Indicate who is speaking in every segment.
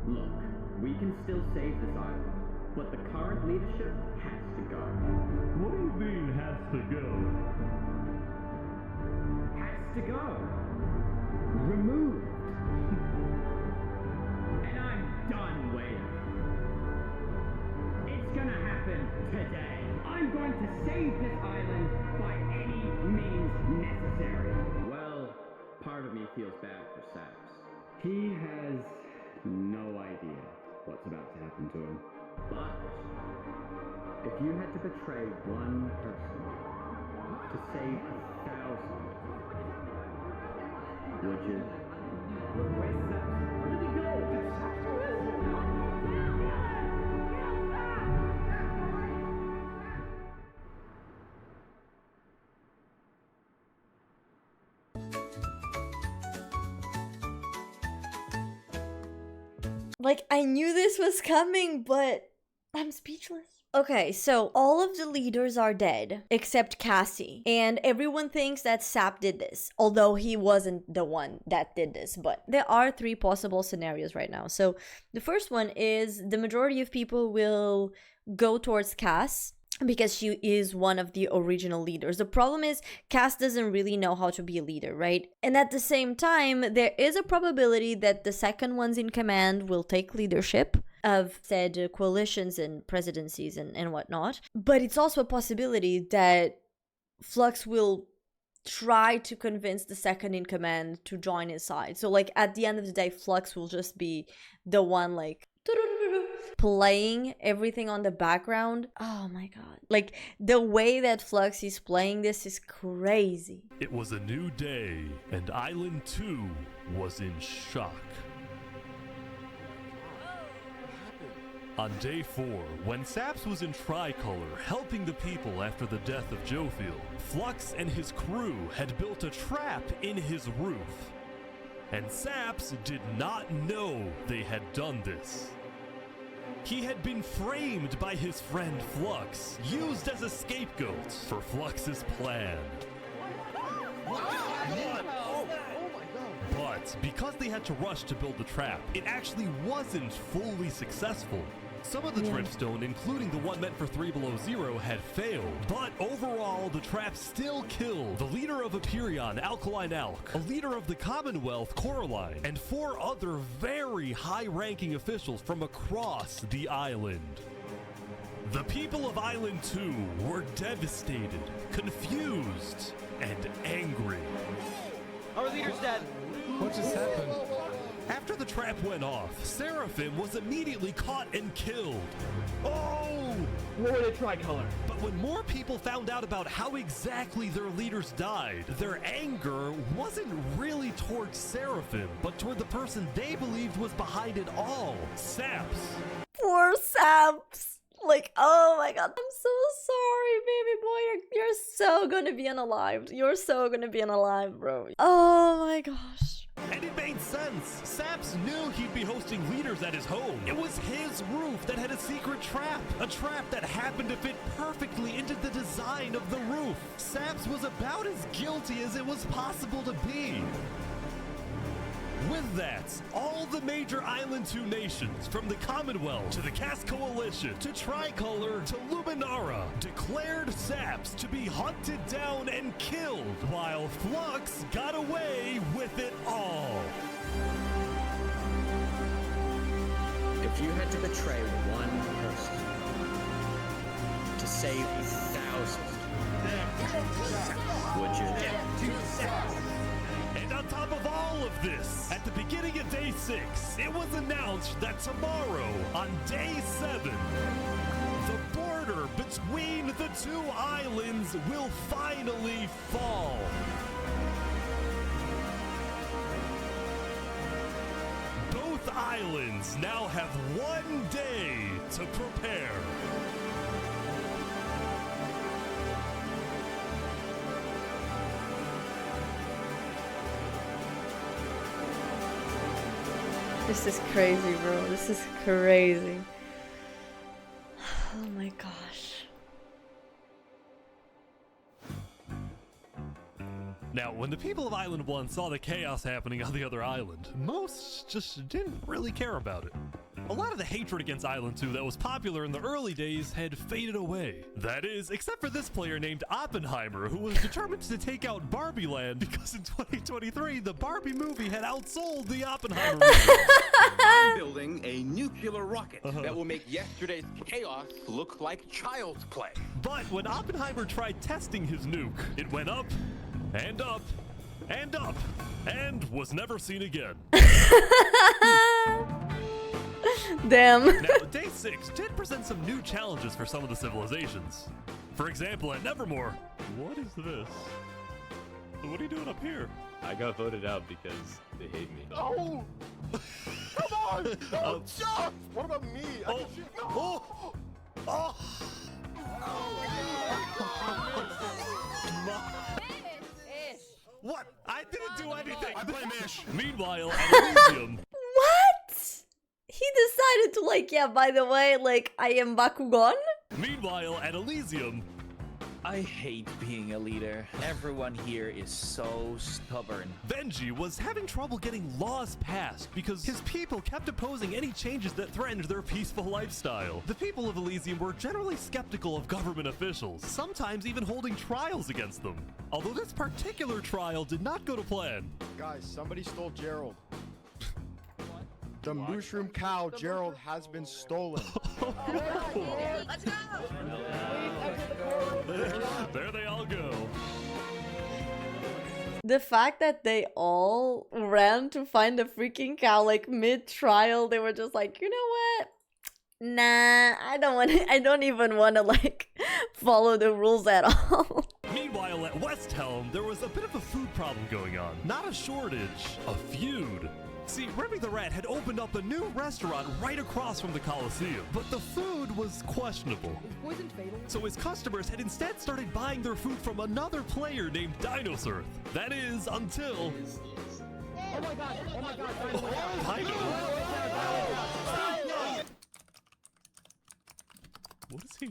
Speaker 1: Look, we can still save this island, but the current leadership has to go.
Speaker 2: What do you mean, has to go?
Speaker 1: Has to go. Removed. And I'm done waiting. It's gonna happen today. I'm going to save this island by any means necessary. Well, part of me feels bad for Saps. He has no idea what's about to happen to him. But if you had to betray one person to save 1,000, would you? Where's Saps? Where did he go? Did Saps go?
Speaker 3: Like, I knew this was coming, but I'm speechless. Okay, so all of the leaders are dead except Cassie, and everyone thinks that Sap did this, although he wasn't the one that did this. But there are 3 possible scenarios right now. So the first one is the majority of people will go towards Cass because she is one of the original leaders. The problem is Cass doesn't really know how to be a leader, right? And at the same time, there is a probability that the second ones in command will take leadership of said coalitions and presidencies and whatnot. But it's also a possibility that Flux will try to convince the second in command to join his side. So like at the end of the day, Flux will just be the one like playing everything on the background. Oh my god. Like the way that Flux is playing this is crazy.
Speaker 2: It was a new day, and Island 2 was in shock. On day 4, when Saps was in Tricolor helping the people after the death of Jofield, Flux and his crew had built a trap in his roof. And Saps did not know they had done this. He had been framed by his friend Flux, used as a scapegoat for Flux's plan. But because they had to rush to build the trap, it actually wasn't fully successful. Some of the dripstone, including the one meant for 3 Below Zero, had failed. But overall, the trap still killed the leader of Aperion, Alkaline Alk, a leader of the Commonwealth, Coraline, and 4 other very high-ranking officials from across the island. The people of Island 2 were devastated, confused, and angry.
Speaker 4: Our leader's dead.
Speaker 2: What just happened? After the trap went off, Seraphim was immediately caught and killed. Oh!
Speaker 4: Warden Tricolor.
Speaker 2: But when more people found out about how exactly their leaders died, their anger wasn't really towards Seraphim, but toward the person they believed was behind it all, Saps.
Speaker 3: Poor Saps. Like, oh my god, I'm so sorry, baby boy. You're so gonna be unalived. You're so gonna be unalived, bro. Oh my gosh.
Speaker 2: And it made sense. Saps knew he'd be hosting leaders at his home. It was his roof that had a secret trap. A trap that happened to fit perfectly into the design of the roof. Saps was about as guilty as it was possible to be. With that, all the major Island 2 nations, from the Commonwealth to the Cast Coalition to Tricolor to Luminara, declared Saps to be hunted down and killed, while Flux got away with it all.
Speaker 1: If you had to betray one person to save 1,000, would you?
Speaker 2: And on top of all of this, at the beginning of day 6, it was announced that tomorrow, on day 7, the border between the 2 islands will finally fall. Both islands now have 1 day to prepare.
Speaker 3: This is crazy, bro. This is crazy. Oh my gosh.
Speaker 2: Now, when the people of Island 1 saw the chaos happening on the other island, most just didn't really care about it. A lot of the hatred against Island 2 that was popular in the early days had faded away. That is, except for this player named Oppenheimer, who was determined to take out Barbie Land because in 2023, the Barbie movie had outsold the Oppenheimer movie.
Speaker 5: I'm building a nuclear rocket that will make yesterday's chaos look like child's play.
Speaker 2: But when Oppenheimer tried testing his nuke, it went up and up and up and was never seen again.
Speaker 3: Damn.
Speaker 2: Now, Day 6 did present some new challenges for some of the civilizations. For example, at Nevermore, what is this? What are you doing up here?
Speaker 6: I got voted out because they hate me.
Speaker 7: Oh! Come on! No, jump! What about me? I can shoot. No!
Speaker 2: Oh! What? I didn't do anything.
Speaker 7: I blame Ish.
Speaker 2: Meanwhile, at Elysium,
Speaker 3: What? He decided to like, yeah, by the way, like, I am Bakugan?
Speaker 8: I hate being a leader. Everyone here is so stubborn.
Speaker 2: Benji was having trouble getting laws passed because his people kept opposing any changes that threatened their peaceful lifestyle. The people of Elysium were generally skeptical of government officials, sometimes even holding trials against them. Although this particular trial did not go to plan.
Speaker 7: Guys, somebody stole Gerald. The mushroom cow, Gerald, has been stolen.
Speaker 9: Let's go!
Speaker 2: There they all go.
Speaker 3: The fact that they all ran to find the freaking cow, like mid-trial, they were just like, you know what? Nah, I don't even want to like follow the rules at all.
Speaker 2: Meanwhile, at West Helm, there was a bit of a food problem going on. Not a shortage, a feud. See, Remy the Rat had opened up a new restaurant right across from the Coliseum, but the food was questionable.
Speaker 9: Is poison fatal?
Speaker 2: So his customers had instead started buying their food from another player named Dinosaur. That is, until...
Speaker 9: Oh my god! Oh my god!
Speaker 2: What is he?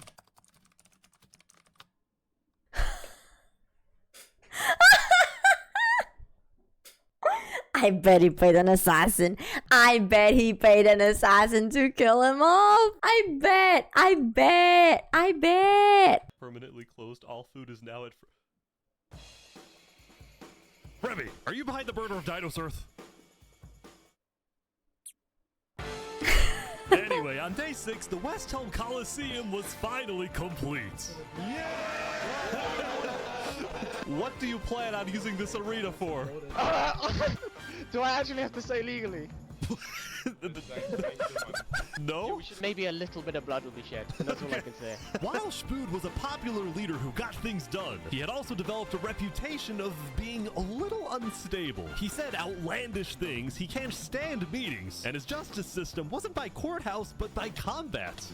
Speaker 3: I bet he paid an assassin. I bet he paid an assassin to kill him off. I bet.
Speaker 2: Permanently closed. All food is now at... Remy, are you behind the murder of Dinosaur? Anyway, on Day 6, the West Helm Coliseum was finally complete. Yeah! What do you plan on using this arena for?
Speaker 4: Do I actually have to say legally?
Speaker 2: No?
Speaker 4: Maybe a little bit of blood will be shed. That's all I can say.
Speaker 2: While Spood was a popular leader who got things done, he had also developed a reputation of being a little unstable. He said outlandish things, he can't stand meetings, and his justice system wasn't by courthouse, but by combat.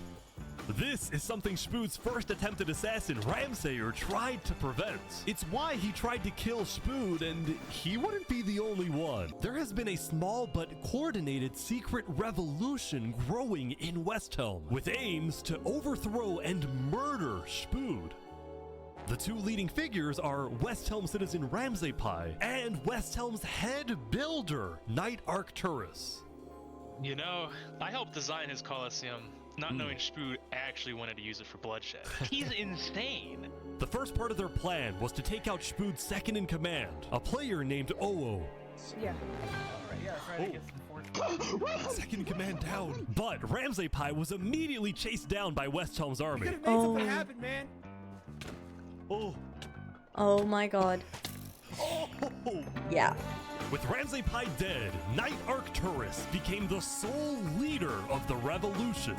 Speaker 2: This is something Spood's first attempted assassin, Ramsayer, tried to prevent. It's why he tried to kill Spood, and he wouldn't be the only one. There has been a small but coordinated secret revolution growing in West Helm, with aims to overthrow and murder Spood. The two leading figures are West Helm citizen Ramsay and West Helm's head builder, Knight Arcturus.
Speaker 10: You know, I helped design his Coliseum, not knowing Spood actually wanted to use it for bloodshed. He's insane.
Speaker 2: The first part of their plan was to take out Spood's second in command, a player named Oo.
Speaker 9: Yeah.
Speaker 2: Second in command down. But Ramsay was immediately chased down by West Helm's army.
Speaker 4: You could have made something happen, man.
Speaker 2: Oh.
Speaker 3: Oh my god.
Speaker 2: Oh.
Speaker 3: Yeah.
Speaker 2: With Ramsay dead, Knight Arcturus became the sole leader of the revolution.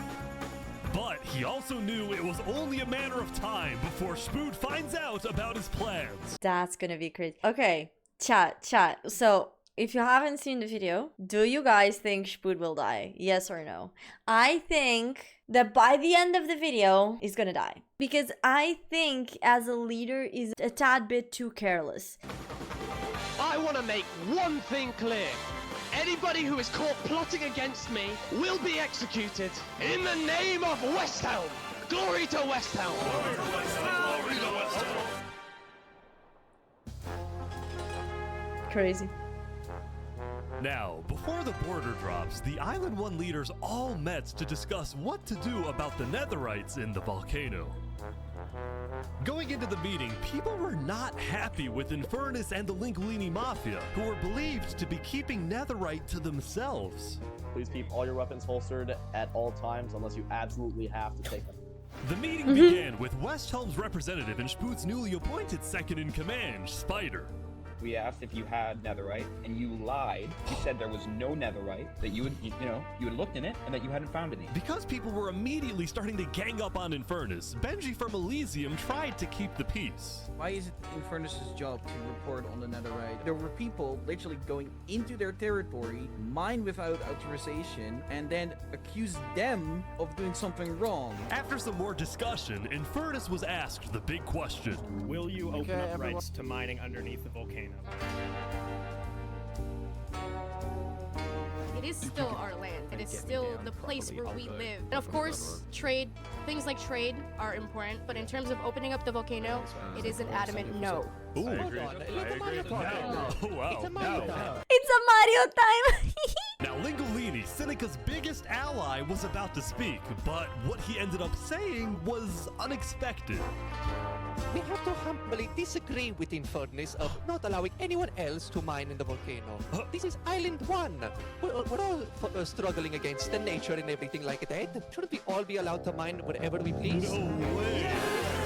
Speaker 2: But he also knew it was only a matter of time before Spood finds out about his plans.
Speaker 3: That's gonna be crazy. Okay, chat. So, if you haven't seen the video, do you guys think Spood will die? Yes or no? I think that by the end of the video, he's gonna die. Because I think as a leader, he's a tad bit too careless.
Speaker 4: I want to make one thing clear. Anybody who is caught plotting against me will be executed. In the name of West Helm! Glory to West Helm! Glory to West Helm! Glory to West Helm!
Speaker 3: Crazy.
Speaker 2: Now, before the border drops, the Island 1 leaders all met to discuss what to do about the Netherites in the volcano. Going into the meeting, people were not happy with Infernace and the Linguini Mafia, who were believed to be keeping Netherite to themselves.
Speaker 11: Please keep all your weapons holstered at all times unless you absolutely have to take them.
Speaker 2: The meeting began with West Helm's representative and Spoot's newly appointed second-in-command, Spider.
Speaker 12: We asked if you had netherite, and you lied. You said there was no netherite, that you had looked in it, and that you hadn't found any.
Speaker 2: Because people were immediately starting to gang up on Infernace, Benji from Elysium tried to keep the peace.
Speaker 13: Why is it Infernace's job to report on the netherite? There were people literally going into their territory, mine without authorization, and then accuse them of doing something wrong.
Speaker 2: After some more discussion, Infernace was asked the big question.
Speaker 14: Will you open up rights to mining underneath the volcano?
Speaker 15: It is still our land. It is still the place where we live. And of course, things like trade are important, but in terms of opening up the volcano, it is an adamant no.
Speaker 2: Ooh, I agree. Oh, wow.
Speaker 3: It's a Mario time!
Speaker 2: Now, Linguini, Seneca's biggest ally, was about to speak, but what he ended up saying was unexpected.
Speaker 16: We have to humbly disagree with Infernace of not allowing anyone else to mine in the volcano. This is Island 1. We're all struggling against the nature and everything like that. Shouldn't we all be allowed to mine wherever we please?
Speaker 2: No way!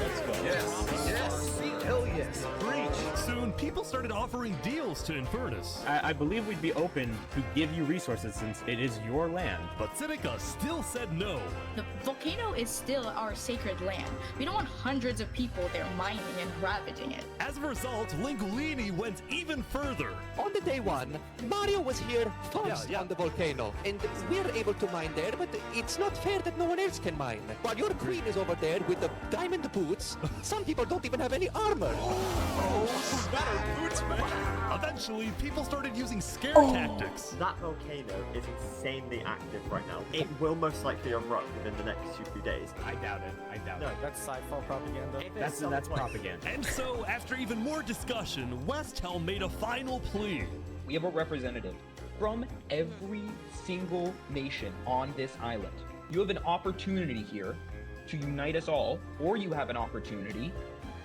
Speaker 16: Let's go.
Speaker 5: Yes! Hell yes! Preach!
Speaker 2: Soon, people started offering deals to Infernace.
Speaker 14: I believe we'd be open to give you resources since it is your land.
Speaker 2: But Seneca still said no.
Speaker 17: The volcano is still our sacred land. We don't want hundreds of people there mining and ravaging it.
Speaker 2: As a result, Linguini went even further.
Speaker 16: On the day one, Mario was here first on the volcano, and we're able to mine there, but it's not fair that no one else can mine. While your queen is over there with the diamond boots, some people don't even have any armor.
Speaker 2: Oh, better boots, man. Eventually, people started using scare tactics.
Speaker 11: That volcano is insanely active right now. It will most likely erupt within the next 2 days.
Speaker 14: I doubt it.
Speaker 11: No,
Speaker 14: that's sci-fi propaganda. That's propaganda.
Speaker 2: And so, after even more discussion, West Helm made a final plea.
Speaker 12: We have a representative from every single nation on this island. You have an opportunity here to unite us all, or you have an opportunity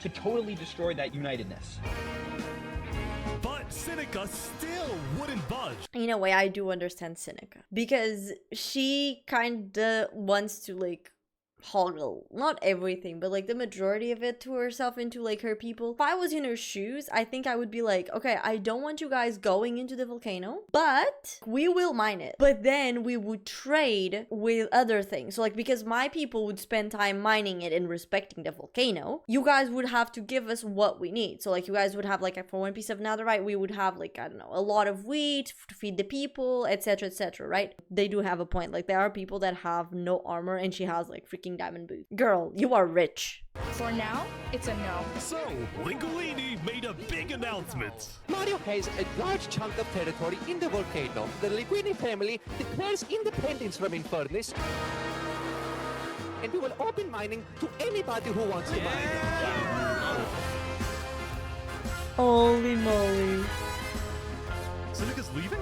Speaker 12: to totally destroy that unitedness.
Speaker 2: But Seneca still wouldn't budge.
Speaker 3: In a way, I do understand Seneca. Because she kinda wants to, like, hoggle not everything, but like the majority of it to herself into like her people. If I was in her shoes, I think I would be like, okay, I don't want you guys going into the volcano, but we will mine it. But then we would trade with other things. So like, because my people would spend time mining it and respecting the volcano, you guys would have to give us what we need. So like, you guys would have like, for one piece of netherite, we would have like, I don't know, a lot of wheat to feed the people, etc, right? They do have a point. Like, there are people that have no armor and she has like freaking diamond boots. Girl, you are rich.
Speaker 17: For now, it's a no.
Speaker 2: So, Linguini made a big announcement.
Speaker 16: Mario has a large chunk of territory in the volcano. The Linguini family declares independence from Infernace, and we will open mining to anybody who wants to mine.
Speaker 3: Holy moly.
Speaker 2: Seneca's leaving?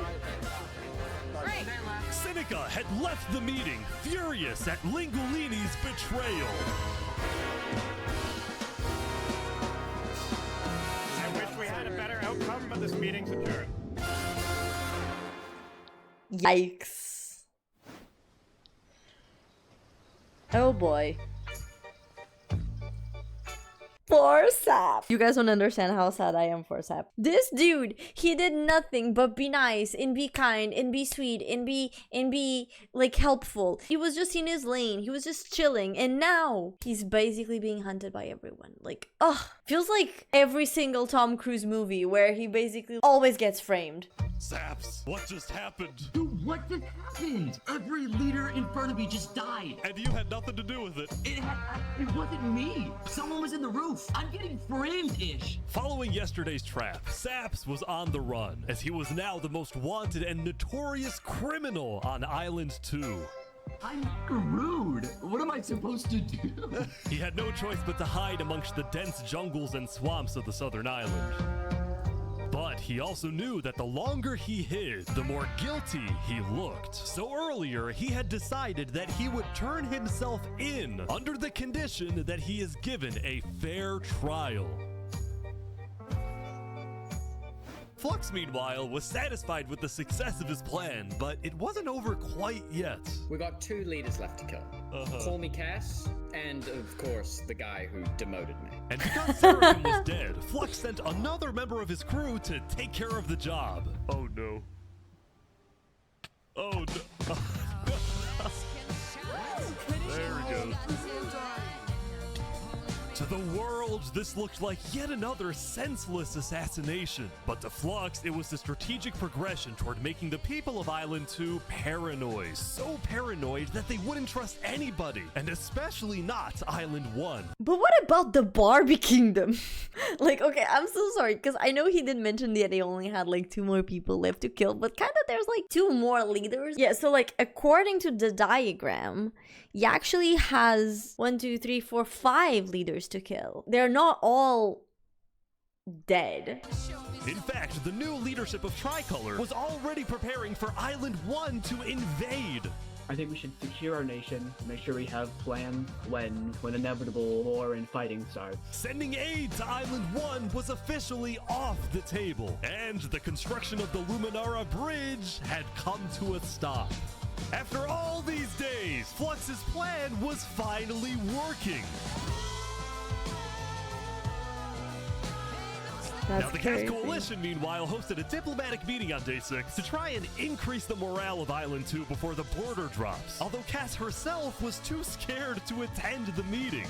Speaker 2: Seneca had left the meeting, furious at Linguini's betrayal.
Speaker 14: I wish we had a better outcome, but this meeting's adjourned.
Speaker 3: Yikes. Oh boy. Poor Sap. You guys don't understand how sad I am for Sap. This dude, he did nothing but be nice and be kind and be sweet and be like helpful. He was just in his lane. He was just chilling. And now he's basically being hunted by everyone. Like, ugh. Feels like every single Tom Cruise movie where he basically always gets framed.
Speaker 2: Saps, what just happened?
Speaker 18: Dude, what just happened? Every leader in front of me just died.
Speaker 2: And you had nothing to do with it.
Speaker 18: It wasn't me. Someone was in the roof. I'm getting framed-ish.
Speaker 2: Following yesterday's trap, Saps was on the run, as he was now the most wanted and notorious criminal on Island 2.
Speaker 18: I'm screwed. What am I supposed to do?
Speaker 2: He had no choice but to hide amongst the dense jungles and swamps of the southern island. But But he also knew that the longer he hid, the more guilty he looked. So earlier, he had decided that he would turn himself in under the condition that he is given a fair trial. Flux, meanwhile, was satisfied with the success of his plan, but it wasn't over quite yet.
Speaker 19: We got 2 leaders left to kill. Call me Cass, and of course, the guy who demoted me.
Speaker 2: And because Seraphim was dead, Flux sent another member of his crew to take care of the job. Oh no. Oh no. There he goes. To the world, this looked like yet another senseless assassination. But to Flux, it was the strategic progression toward making the people of Island 2 paranoid. So paranoid that they wouldn't trust anybody, and especially not Island 1.
Speaker 3: But what about the Barbie Kingdom? Like, okay, I'm so sorry, because I know he did mention that they only had like 2 more people left to kill, but kind of there's like 2 more leaders. Yeah, so like according to the diagram, he actually has 1, 2, 3, 4, 5 leaders to kill. They're not all dead.
Speaker 2: In fact, the new leadership of Tricolor was already preparing for Island 1 to invade.
Speaker 20: I think we should secure our nation, make sure we have plans when inevitable war and fighting starts.
Speaker 2: Sending aid to Island 1 was officially off the table, and the construction of the Luminara Bridge had come to a stop. After all these days, Flux's plan was finally working. Now, the Cass Coalition, meanwhile, hosted a diplomatic meeting on Day 6 to try and increase the morale of Island 2 before the border drops, although Cass herself was too scared to attend the meeting.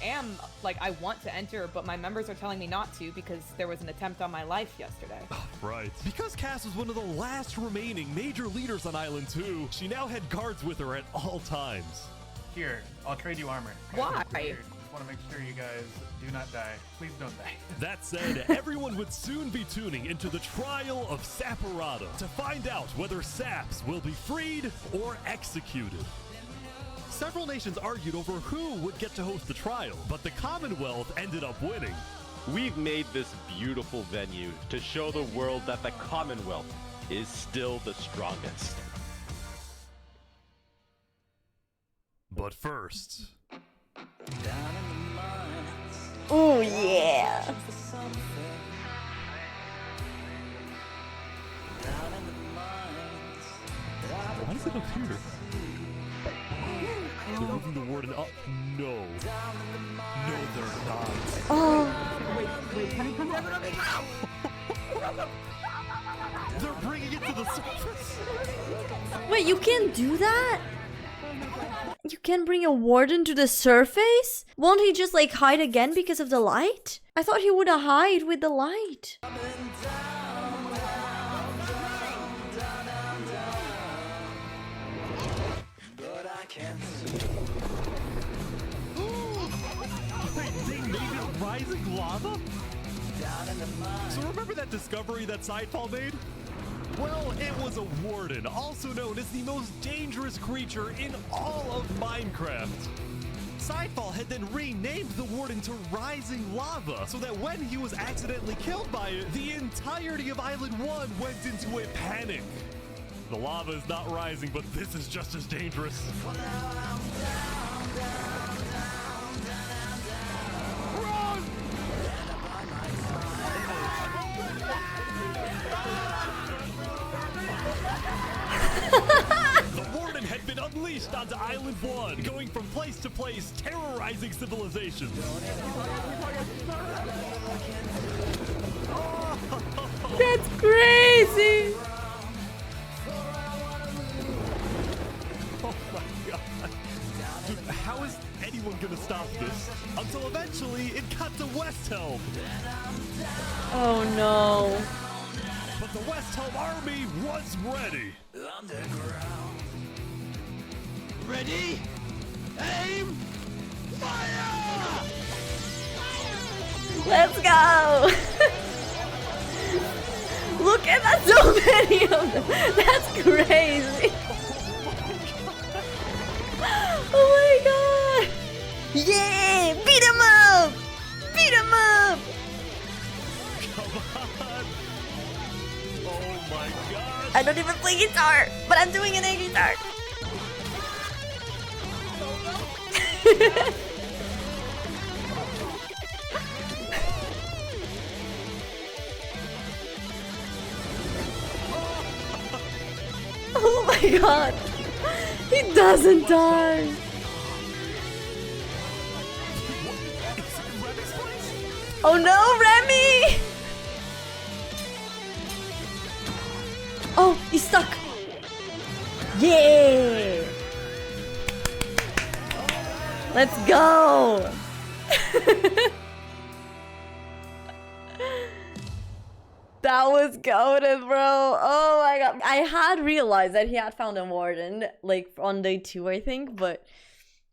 Speaker 21: And I want to enter, but my members are telling me not to because there was an attempt on my life yesterday.
Speaker 2: Oh, right. Because Cass was one of the last remaining major leaders on Island 2, she now had guards with her at all times.
Speaker 22: Here, I'll trade you armor.
Speaker 21: Why?
Speaker 22: I want to make sure you guys do not die. Please don't die.
Speaker 2: That said, everyone would soon be tuning into the trial of Saparata to find out whether Saps will be freed or executed. Several nations argued over who would get to host the trial, but the Commonwealth ended up winning.
Speaker 6: We've made this beautiful venue to show the world that the Commonwealth is still the strongest.
Speaker 2: But first...
Speaker 3: Oh yeah!
Speaker 2: Why is it up here? They're moving the warden up. No. No, they're not.
Speaker 3: Oh.
Speaker 9: Wait, can you come over?
Speaker 2: They're bringing it to the surface.
Speaker 3: Wait, you can't do that? You can't bring a warden to the surface? Won't he just like hide again because of the light? I thought he would hide with the light.
Speaker 2: They made it rising lava? So remember that discovery that Sidefall made? Well, it was a warden, also known as the most dangerous creature in all of Minecraft. Sidefall had then renamed the warden to Rising Lava, so that when he was accidentally killed by it, the entirety of Island 1 went into a panic. The lava is not rising, but this is just as dangerous. Run! The warden had been unleashed onto Island 1, going from place to place, terrorizing civilizations.
Speaker 3: That's crazy!
Speaker 2: Oh my god. Dude, how is anyone gonna stop this? Until eventually it got to West Helm.
Speaker 3: Oh no.
Speaker 2: But the West Helm army was ready.
Speaker 4: Ready? Aim! Fire!
Speaker 3: Let's go! Look at that, so many of them! That's crazy! Oh my god! Yeah! Beat him up! Beat him up!
Speaker 2: Come on! my gosh.
Speaker 3: I don't even play guitar, but I'm doing an air guitar. Oh my god. He doesn't die. Oh no, Remy! Oh, he's stuck. Yeah! Let's go! That was goated, bro. Oh my god. I had realized that he had found a warden, like on day 2, I think, but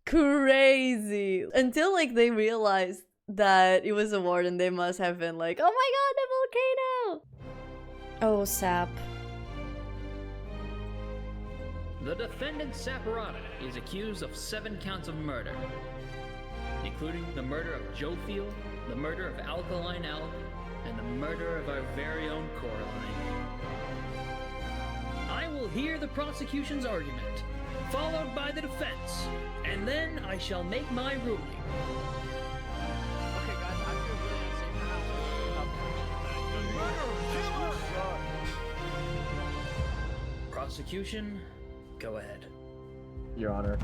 Speaker 3: crazy. Until like they realized that it was a warden, they must have been like, oh my god, the volcano! Oh, Sap.
Speaker 1: The defendant Saparata is accused of 7 counts of murder, including the murder of Joe Field, the murder of Alkaline Elk, and the murder of our very own Coraline. I will hear the prosecution's argument, followed by the defense, and then I shall make my ruling.
Speaker 13: Okay, guys, I feel really unsafe.
Speaker 1: Prosecution, go ahead.
Speaker 8: Your Honor,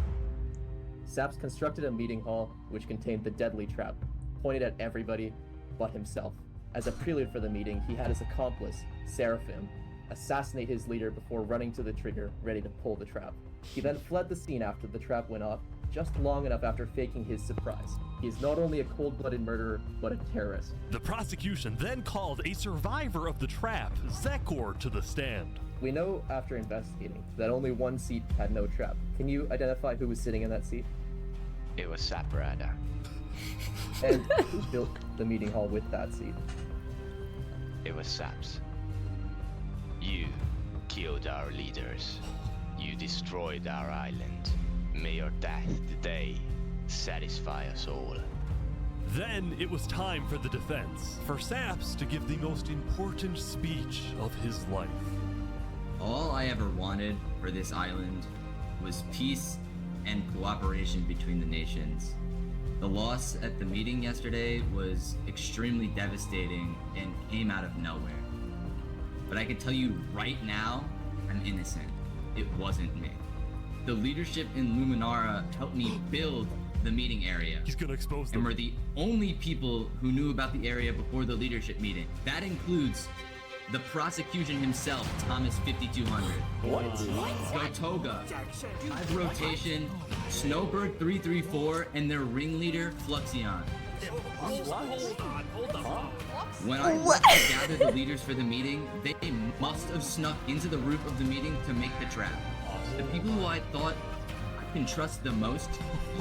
Speaker 8: Saps constructed a meeting hall which contained the deadly trap, pointed at everybody but himself. As a prelude for the meeting, he had his accomplice, Seraphim, assassinate his leader before running to the trigger, ready to pull the trap. He then fled the scene after the trap went off, just long enough after faking his surprise. He is not only a cold-blooded murderer, but a terrorist.
Speaker 2: The prosecution then called a survivor of the trap, Zekor, to the stand.
Speaker 8: We know, after investigating, that only one seat had no trap. Can you identify who was sitting in that seat?
Speaker 23: It was Saparata.
Speaker 8: And who built the meeting hall with that seat?
Speaker 23: It was Saps. You killed our leaders. You destroyed our island. May your death today satisfy us all.
Speaker 2: Then it was time for the defense, for Saps to give the most important speech of his life.
Speaker 24: All I ever wanted for this island was peace and cooperation between the nations. The loss at the meeting yesterday was extremely devastating and came out of nowhere. But I can tell you right now, I'm innocent. It wasn't me. The leadership in Luminara helped me build the meeting area.
Speaker 2: He's gonna expose them.
Speaker 24: And we're the only people who knew about the area before the leadership meeting. That includes the prosecution himself, Thomas 5200.
Speaker 8: What?
Speaker 24: Gotoga, Hive Rotation, Snowbird 334, and their ringleader, Fluxion.
Speaker 1: Hold on.
Speaker 24: When I left to gather the leaders for the meeting, they must have snuck into the roof of the meeting to make the trap. The people who I thought I can trust the most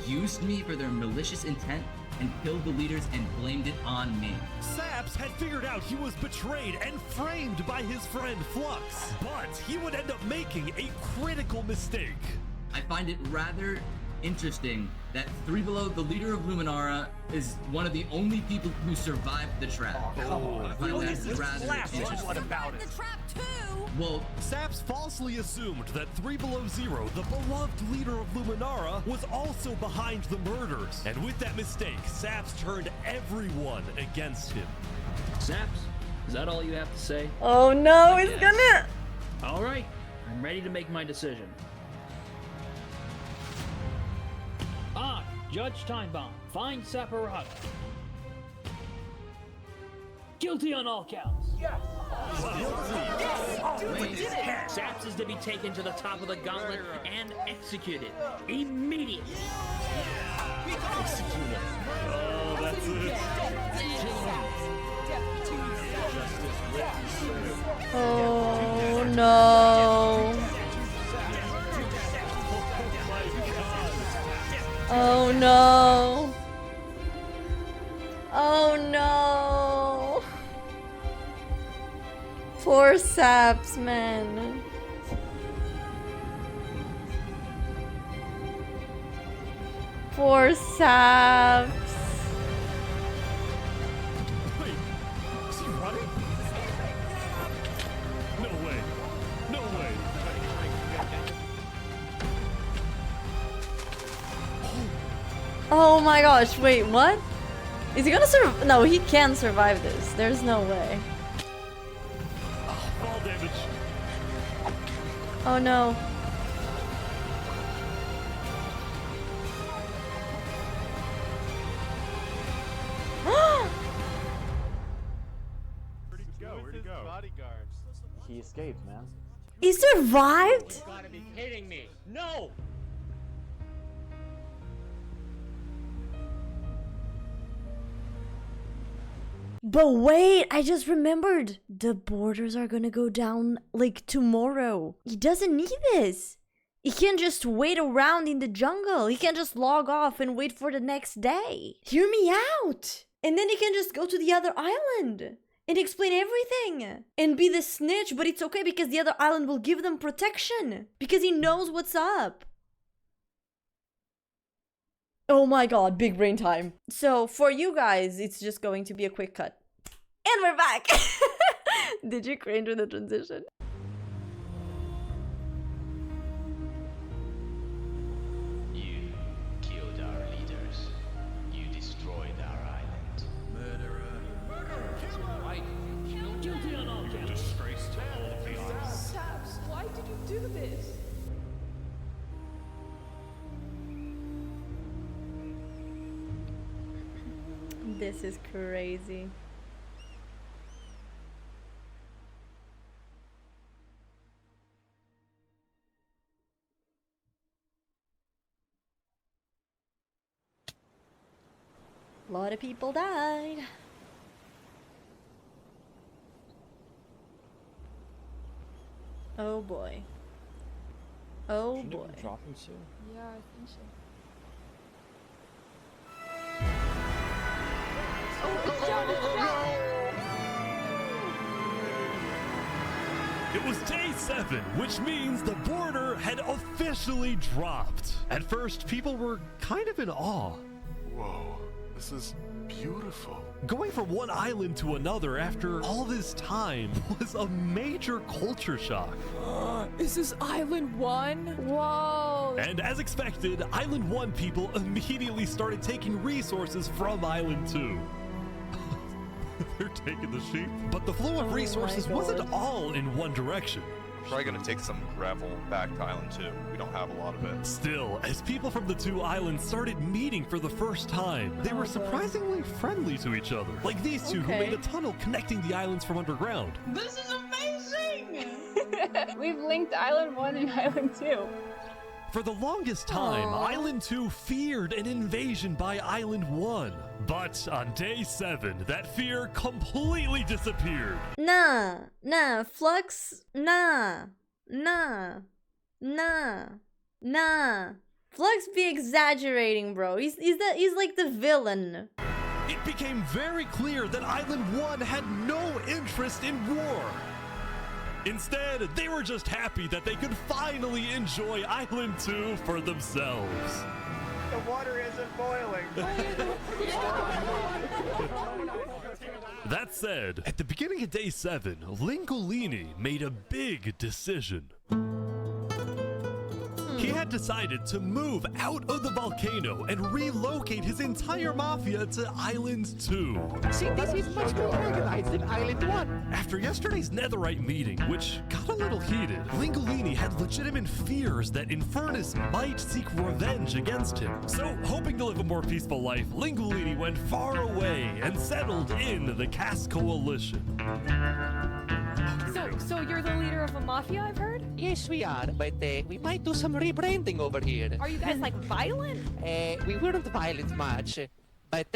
Speaker 24: used me for their malicious intent and killed the leaders and blamed it on me.
Speaker 2: Saps had figured out he was betrayed and framed by his friend Flux, but he would end up making a critical mistake.
Speaker 24: I find it rather interesting that Three Below, the leader of Luminara, is one of the only people who survived the trap. I find that rather interesting.
Speaker 2: What about it?
Speaker 15: The trap too.
Speaker 24: Well,
Speaker 2: Saps falsely assumed that 3 Below Zero, the beloved leader of Luminara, was also behind the murders. And with that mistake, Saps turned everyone against him.
Speaker 1: Saps, is that all you have to say?
Speaker 3: Oh no, he's gonna...
Speaker 1: All right, I'm ready to make my decision. I, Judge Timebomb, find Saparata guilty on all counts.
Speaker 9: Yes!
Speaker 1: Wait, Saps is to be taken to the top of the gauntlet and executed immediately.
Speaker 2: Executed. Oh, that's it.
Speaker 3: Oh no. Oh no. Oh no. Poor Saps, man. Poor Saps.
Speaker 2: Wait, is he running? No way.
Speaker 3: Oh my gosh, wait, what? Is he gonna survive? No, he can survive this. There's no way.
Speaker 2: Oh, fall damage.
Speaker 3: Oh no.
Speaker 22: Where'd he go? Bodyguards.
Speaker 5: He escaped, man.
Speaker 3: He survived?
Speaker 4: You gotta be kidding me. No!
Speaker 3: But wait, I just remembered. The borders are gonna go down like tomorrow. He doesn't need this. He can just wait around in the jungle. He can just log off and wait for the next day. Hear me out. And then he can just go to the other island and explain everything and be the snitch, but it's okay because the other island will give them protection because he knows what's up. Oh my god, big brain time. So for you guys, it's just going to be a quick cut. And we're back! Did you cringe with the transition?
Speaker 23: You killed our leaders. You destroyed our island.
Speaker 2: Guilty on all counts. Disgrace to all of the island.
Speaker 21: Saps, why did you do this?
Speaker 3: This is crazy. A lot of people died. Oh boy. Oh boy.
Speaker 5: Drop him soon.
Speaker 21: Yeah, I think so.
Speaker 2: It was day 7, which means the border had officially dropped. At first, people were kind of in awe.
Speaker 7: Whoa, this is beautiful.
Speaker 2: Going from one island to another after all this time was a major culture shock.
Speaker 21: Is this Island 1? Whoa!
Speaker 2: And as expected, Island 1 people immediately started taking resources from Island 2. They're taking the sheep. But the flow of resources wasn't all in one direction.
Speaker 7: We're probably gonna take some gravel back to Island 2. We don't have a lot of it.
Speaker 2: Still, as people from the two islands started meeting for the first time, they were surprisingly friendly to each other. Like these two who made a tunnel connecting the islands from underground.
Speaker 17: This is amazing! We've linked Island 1 and Island 2.
Speaker 2: For the longest time, Island 2 feared an invasion by Island 1. But on day 7, that fear completely disappeared.
Speaker 3: Nah, Flux, nah. Flux be exaggerating, bro. He's like the villain.
Speaker 2: It became very clear that Island 1 had no interest in war. Instead, they were just happy that they could finally enjoy Island 2 for themselves.
Speaker 22: The water isn't boiling.
Speaker 2: That said, at the beginning of day 7, Lingolini made a big decision. He had decided to move out of the volcano and relocate his entire mafia to Island 2.
Speaker 16: See, this is much more organized than Island 1.
Speaker 2: After yesterday's netherite meeting, which got a little heated, Lingolini had legitimate fears that Infernace might seek revenge against him. So, hoping to live a more peaceful life, Lingolini went far away and settled in the Caste Coalition.
Speaker 21: So you're the leader of a mafia, I've heard?
Speaker 16: Yes, we are, but we might do some rebranding over here.
Speaker 21: Are you guys like violent?
Speaker 16: We weren't violent much, but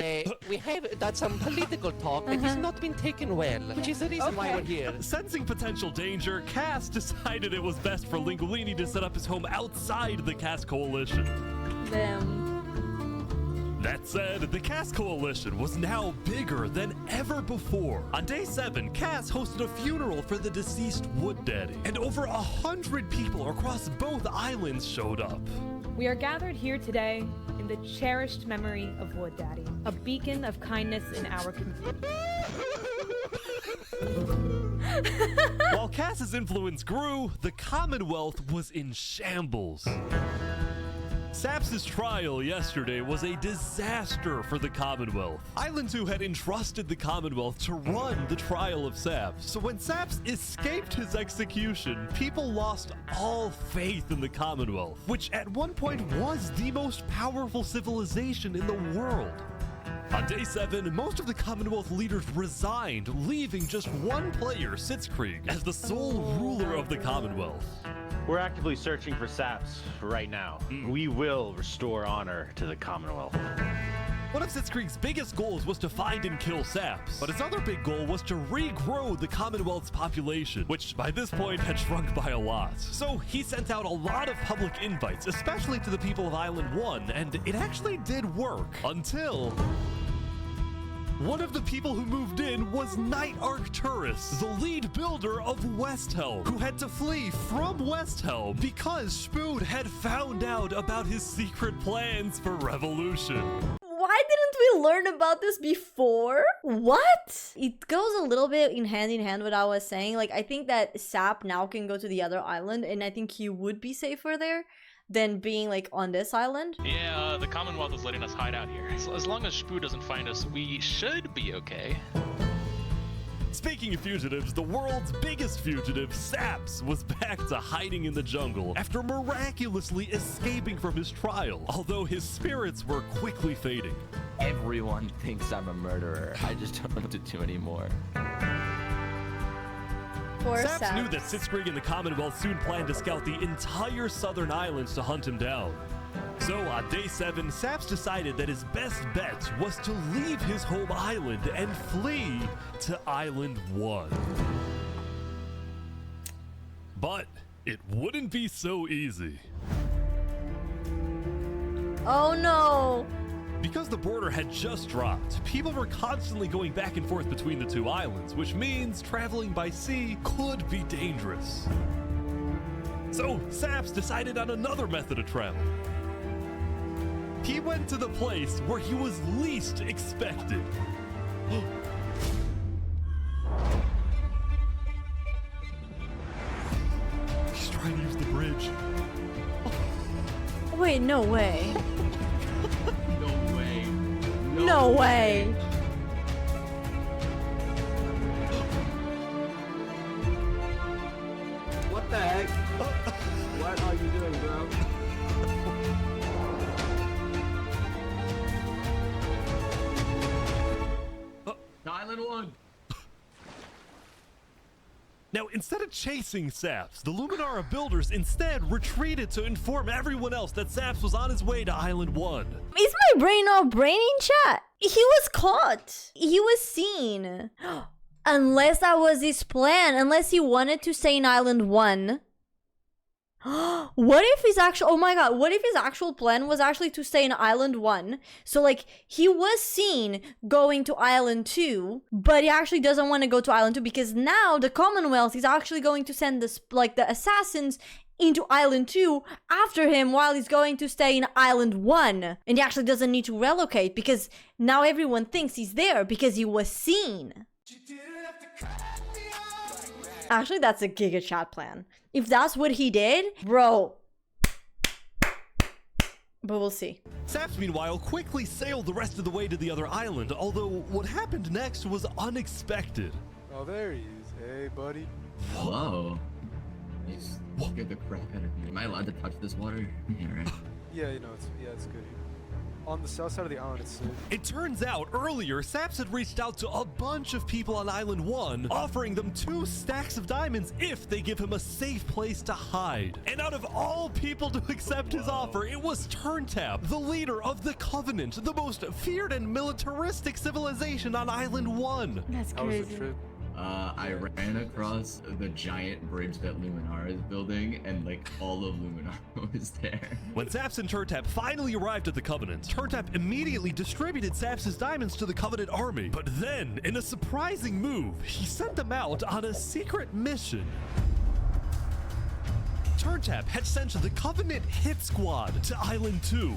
Speaker 16: we have done some political talk that has not been taken well, which is the reason why we're here.
Speaker 2: Sensing potential danger, Cass decided it was best for Lingolini to set up his home outside the Caste Coalition.
Speaker 3: Damn.
Speaker 2: That said, the Caste Coalition was now bigger than ever before. On day 7, Cass hosted a funeral for the deceased Wood Daddy, and over 100 people across both islands showed up.
Speaker 21: We are gathered here today in the cherished memory of Wood Daddy, a beacon of kindness in our community.
Speaker 2: While Cass's influence grew, the Commonwealth was in shambles. Saps' trial yesterday was a disaster for the Commonwealth. Island 2 had entrusted the Commonwealth to run the trial of Saps. So when Saps escaped his execution, people lost all faith in the Commonwealth, which at one point was the most powerful civilization in the world. On day 7, most of the Commonwealth leaders resigned, leaving just one player, Sitzkrieg, as the sole ruler of the Commonwealth.
Speaker 6: We're actively searching for Saps right now. We will restore honor to the Commonwealth.
Speaker 2: One of Sitzkrieg's biggest goals was to find and kill Saps, but his other big goal was to regrow the Commonwealth's population, which by this point had shrunk by a lot. So he sent out a lot of public invites, especially to the people of Island 1, and it actually did work, until one of the people who moved in was Knight Arcturus, the lead builder of West Helm, who had to flee from West Helm because Spood had found out about his secret plans for revolution.
Speaker 3: Why didn't we learn about this before? What? It goes a little bit in hand what I was saying. Like, I think that Sap now can go to the other island, and I think he would be safer there than being like on this island.
Speaker 5: Yeah, the Commonwealth is letting us hide out here. As long as Spood doesn't find us, we should be okay.
Speaker 2: Speaking of fugitives, the world's biggest fugitive, Saps, was back to hiding in the jungle after miraculously escaping from his trial, although his spirits were quickly fading.
Speaker 24: Everyone thinks I'm a murderer. I just don't know what to do anymore.
Speaker 2: Saps knew that Sitzkrieg and the Commonwealth soon planned to scout the entire southern islands to hunt him down. So on day 7, Saps decided that his best bet was to leave his home island and flee to Island 1. But it wouldn't be so easy.
Speaker 3: Oh no!
Speaker 2: Because the border had just dropped, people were constantly going back and forth between the two islands, which means traveling by sea could be dangerous. So Saps decided on another method of travel. He went to the place where he was least expected. He's trying to use the bridge.
Speaker 3: Wait, no way.
Speaker 24: No way.
Speaker 3: No way.
Speaker 9: What the heck? What are you doing, bro?
Speaker 24: Island 1.
Speaker 2: Now, instead of chasing Saps, the Luminara builders instead retreated to inform everyone else that Saps was on his way to Island 1.
Speaker 3: Is my brain not braining, chat? He was caught. He was seen. Unless that was his plan. Unless he wanted to stay in Island 1. What if his actual... Oh my god. What if his actual plan was actually to stay in Island 1? So, like, he was seen going to Island 2, but he actually doesn't want to go to Island 2 because now the Commonwealth is actually going to send the assassins into Island 2 after him while he's going to stay in Island 1. And he actually doesn't need to relocate because now everyone thinks he's there because he was seen. Actually, that's a Giga Chat plan. If that's what he did, bro. But we'll see.
Speaker 2: Saps, meanwhile, quickly sailed the rest of the way to the other island, although what happened next was unexpected.
Speaker 10: Oh, there he is. Hey, buddy.
Speaker 24: Whoa. You scared the crap out of me. Am I allowed to touch this water? Yeah, right.
Speaker 10: Yeah, you know, it's good here. On the south side of the island, it's safe.
Speaker 2: It turns out earlier, Saps had reached out to a bunch of people on Island 1, offering them 2 stacks of diamonds if they give him a safe place to hide. And out of all people to accept his offer, it was Turntap, the leader of the Covenant, the most feared and militaristic civilization on Island 1.
Speaker 3: That's
Speaker 10: How was the trip?
Speaker 24: I ran across the giant bridge that Luminara is building, and like all of Luminara was there.
Speaker 2: When Saps and Turntap finally arrived at the Covenant, Turntap immediately distributed Saps' diamonds to the Covenant army. But then, in a surprising move, he sent them out on a secret mission. Turntap had sent the Covenant hit squad to Island 2,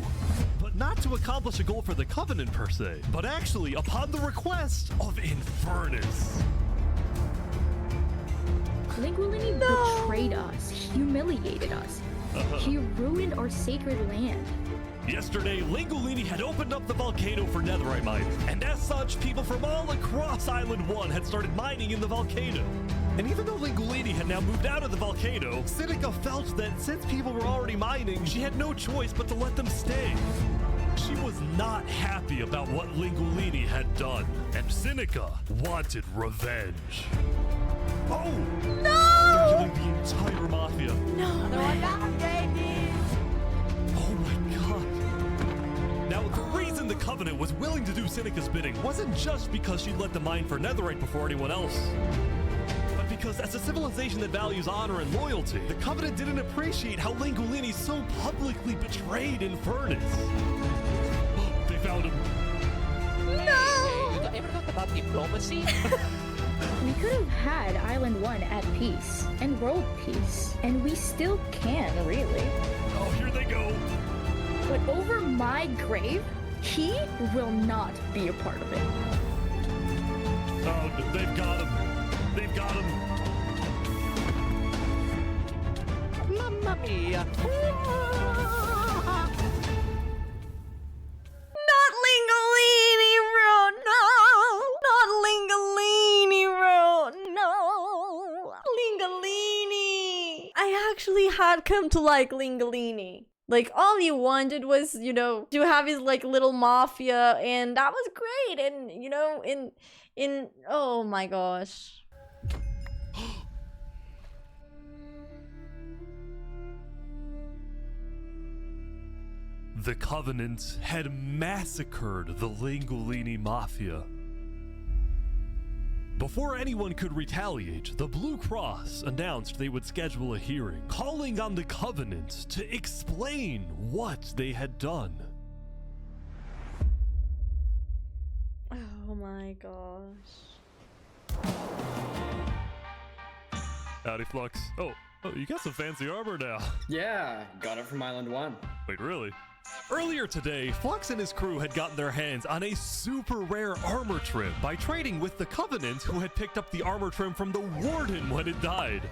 Speaker 2: but not to accomplish a goal for the Covenant per se, but actually upon the request of Infernace.
Speaker 17: Linguini betrayed us, humiliated us. He ruined our sacred land.
Speaker 2: Yesterday, Lingolini had opened up the volcano for netherite mining, and as such, people from all across Island 1 had started mining in the volcano. And even though Lingolini had now moved out of the volcano, Sinica felt that since people were already mining, she had no choice but to let them stay. She was not happy about what Lingolini had done, and Sinica wanted revenge. Oh!
Speaker 3: No!
Speaker 2: They're killing the entire mafia.
Speaker 3: No.
Speaker 2: Oh my god. Now, the reason the Covenant was willing to do Sinica's bidding wasn't just because she'd let them mine for netherite before anyone else. But because as a civilization that values honor and loyalty, the Covenant didn't appreciate how Lingolini so publicly betrayed Infernace. They found him.
Speaker 3: No!
Speaker 16: You ever thought about diplomacy?
Speaker 17: We could have had Island 1 at peace and world peace, and we still can, really.
Speaker 2: Oh, here they go.
Speaker 17: But over my grave, he will not be a part of it.
Speaker 2: Oh, they've got him. They've got him.
Speaker 16: Mamma mia.
Speaker 3: Not Lingolini, bro. No. Not Lingolini, bro. No. Lingolini. I actually had come to like Lingolini. Like, all he wanted was, you know, to have his, like, little mafia, and that was great, and, you know, oh my gosh.
Speaker 2: The Covenant had massacred the Lingolini Mafia. Before anyone could retaliate, the Blue Cross announced they would schedule a hearing, calling on the Covenant to explain what they had done.
Speaker 3: Oh my gosh.
Speaker 2: Howdy, Flux. Oh, you got some fancy armor now.
Speaker 19: Yeah, got it from Island 1.
Speaker 2: Wait, really? Earlier today, Flux and his crew had gotten their hands on a super rare armor trim by trading with the Covenant, who had picked up the armor trim from the Warden when it died.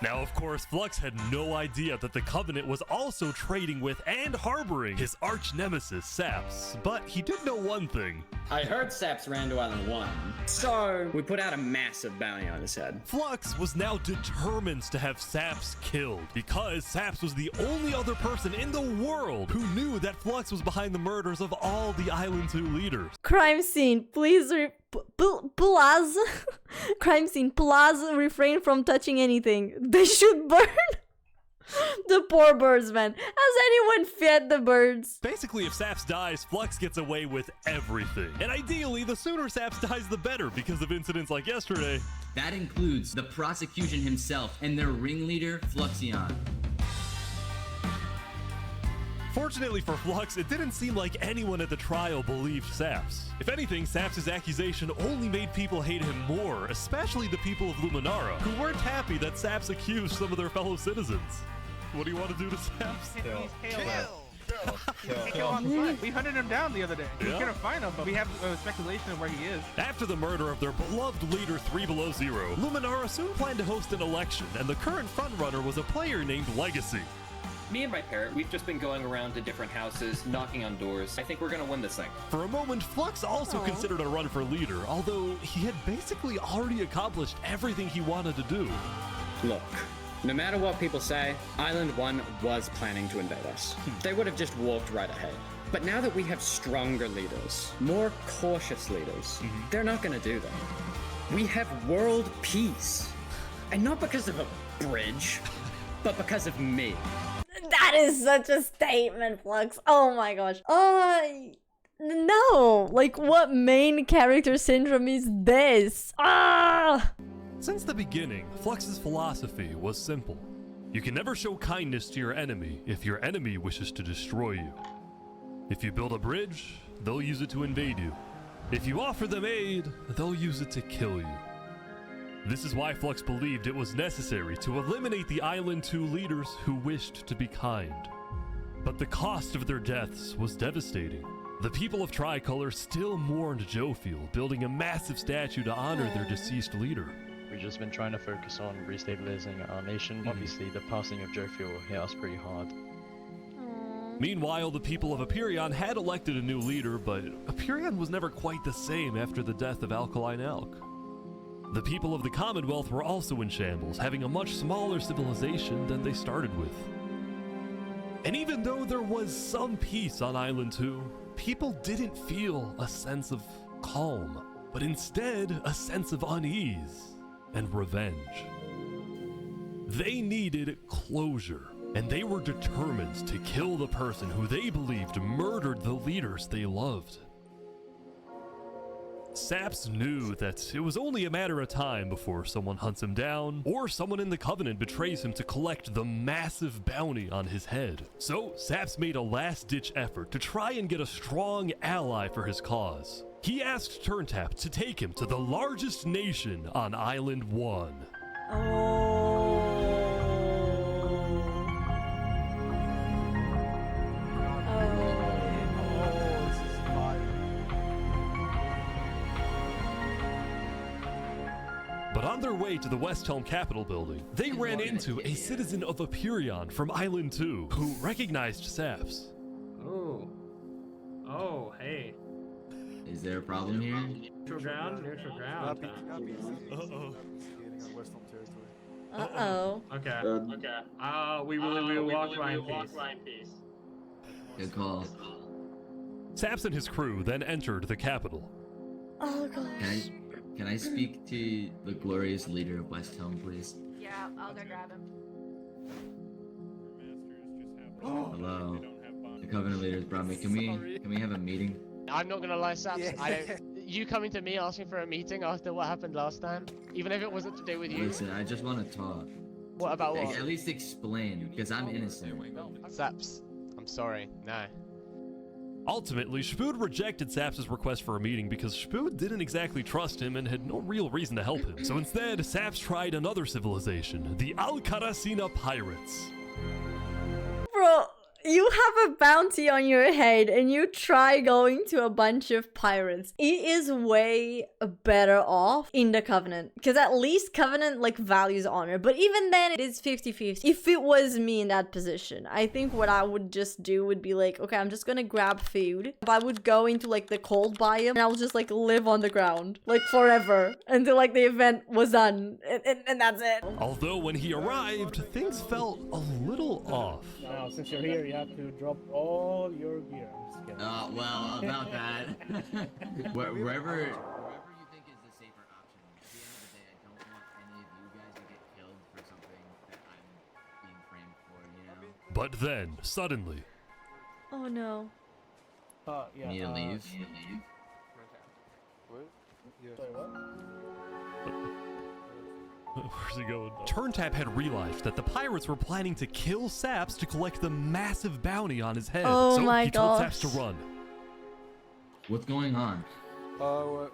Speaker 2: Now, of course, Flux had no idea that the Covenant was also trading with and harboring his arch nemesis, Saps. But he did know one thing.
Speaker 19: I heard Saps ran to Island 1, so we put out a massive bounty on his head.
Speaker 2: Flux was now determined to have Saps killed, because Saps was the only other person in the world who knew that Flux was behind the murders of all the Island 2 leaders.
Speaker 3: Crime scene, please Plaza. Crime scene, Plaza, refrain from touching anything. They should burn. The poor birds, man. Has anyone fed the birds?
Speaker 2: Basically, if Saps dies, Flux gets away with everything. And ideally, the sooner Saps dies, the better, because of incidents like yesterday.
Speaker 24: That includes the prosecution himself and their ringleader, Fluxion.
Speaker 2: Fortunately for Flux, it didn't seem like anyone at the trial believed Saps. If anything, Saps' accusation only made people hate him more, especially the people of Luminara, who weren't happy that Saps accused some of their fellow citizens. What do you want to do to Saps?
Speaker 22: We hunted him down the other day. We
Speaker 2: Yeah?
Speaker 22: couldn't find him, but we have speculation of where he is.
Speaker 2: After the murder of their beloved leader 3 Below Zero, Luminara soon planned to host an election, and the current frontrunner was a player named Legacy.
Speaker 11: Me and my parrot, we've just been going around to different houses, knocking on doors. I think we're gonna win this thing.
Speaker 2: For a moment, Flux also considered a run for leader, although he had basically already accomplished everything he wanted to do.
Speaker 11: Look, no matter what people say, Island 1 was planning to invade us. They would have just walked right ahead. But now that we have stronger leaders, more cautious leaders, they're not gonna do that. We have world peace. And not because of a bridge, but because of me.
Speaker 3: That is such a statement, Flux. Oh my gosh. No. Like, what main character syndrome is this?
Speaker 2: Since the beginning, Flux's philosophy was simple. You can never show kindness to your enemy if your enemy wishes to destroy you. If you build a bridge, they'll use it to invade you. If you offer them aid, they'll use it to kill you. This is why Flux believed it was necessary to eliminate the Island 2 leaders who wished to be kind. But the cost of their deaths was devastating. The people of Tricolor still mourned Jofiel, building a massive statue to honor their deceased leader.
Speaker 12: We've just been trying to focus on restabilizing our nation. Obviously, the passing of Jofiel hit us pretty hard.
Speaker 2: Meanwhile, the people of Aperion had elected a new leader, but Aperion was never quite the same after the death of Alkaline Alk. The people of the Commonwealth were also in shambles, having a much smaller civilization than they started with. And even though there was some peace on Island 2, people didn't feel a sense of calm, but instead a sense of unease and revenge. They needed closure, and they were determined to kill the person who they believed murdered the leaders they loved. Saps knew that it was only a matter of time before someone hunts him down, or someone in the Covenant betrays him to collect the massive bounty on his head. So Saps made a last-ditch effort to try and get a strong ally for his cause. He asked Turntap to take him to the largest nation on Island 1. But on their way to the West Helm Capitol building, they ran into a citizen of Aperion from Island 2 who recognized Saps.
Speaker 13: Oh. Oh, hey.
Speaker 24: Is there a problem here?
Speaker 13: Neutral ground? Neutral ground.
Speaker 2: Uh-oh.
Speaker 3: Uh-oh.
Speaker 13: Okay. Okay. We will walk by in peace.
Speaker 24: Good call.
Speaker 2: Saps and his crew then entered the capital.
Speaker 3: Oh, gosh.
Speaker 24: Can I speak to the glorious leader of West Helm, please?
Speaker 15: Yeah, I'll go grab him.
Speaker 24: Hello. The Covenant leaders brought me. Can we have a meeting?
Speaker 4: I'm not gonna lie, Saps. You coming to me asking for a meeting after what happened last time, even if it wasn't to do with you.
Speaker 24: Listen, I just want to talk.
Speaker 4: What about what?
Speaker 24: At least explain, because I'm innocent.
Speaker 4: Saps, I'm sorry. No.
Speaker 2: Ultimately, Spood rejected Saps' request for a meeting because Spood didn't exactly trust him and had no real reason to help him. So instead, Saps tried another civilization, the Alcaracina Pirates.
Speaker 3: Bro, you have a bounty on your head and you try going to a bunch of pirates. It is way better off in the Covenant, because at least Covenant like values honor, but even then it is 50-50. If it was me in that position, I think what I would just do would be like, okay, I'm just gonna grab food. I would go into like the cold biome and I would just like live on the ground like forever until like the event was done, and that's it.
Speaker 2: Although when he arrived, things felt a little off.
Speaker 22: Now, since you're here, you have to drop all your gear.
Speaker 24: Well, about that. Wherever you think is the safer option. At the end of the day, I don't want any of you guys to get killed for something that I'm being framed for, you know?
Speaker 2: But then, suddenly...
Speaker 3: Oh no.
Speaker 24: Yeah. Need to leave?
Speaker 10: What? Yeah.
Speaker 22: Sorry, what?
Speaker 2: Where's he going? Turntap had realized that the pirates were planning to kill Saps to collect the massive bounty on his head.
Speaker 3: Oh
Speaker 2: so
Speaker 3: my
Speaker 2: he told
Speaker 3: gosh.
Speaker 2: Saps to run.
Speaker 24: What's going on?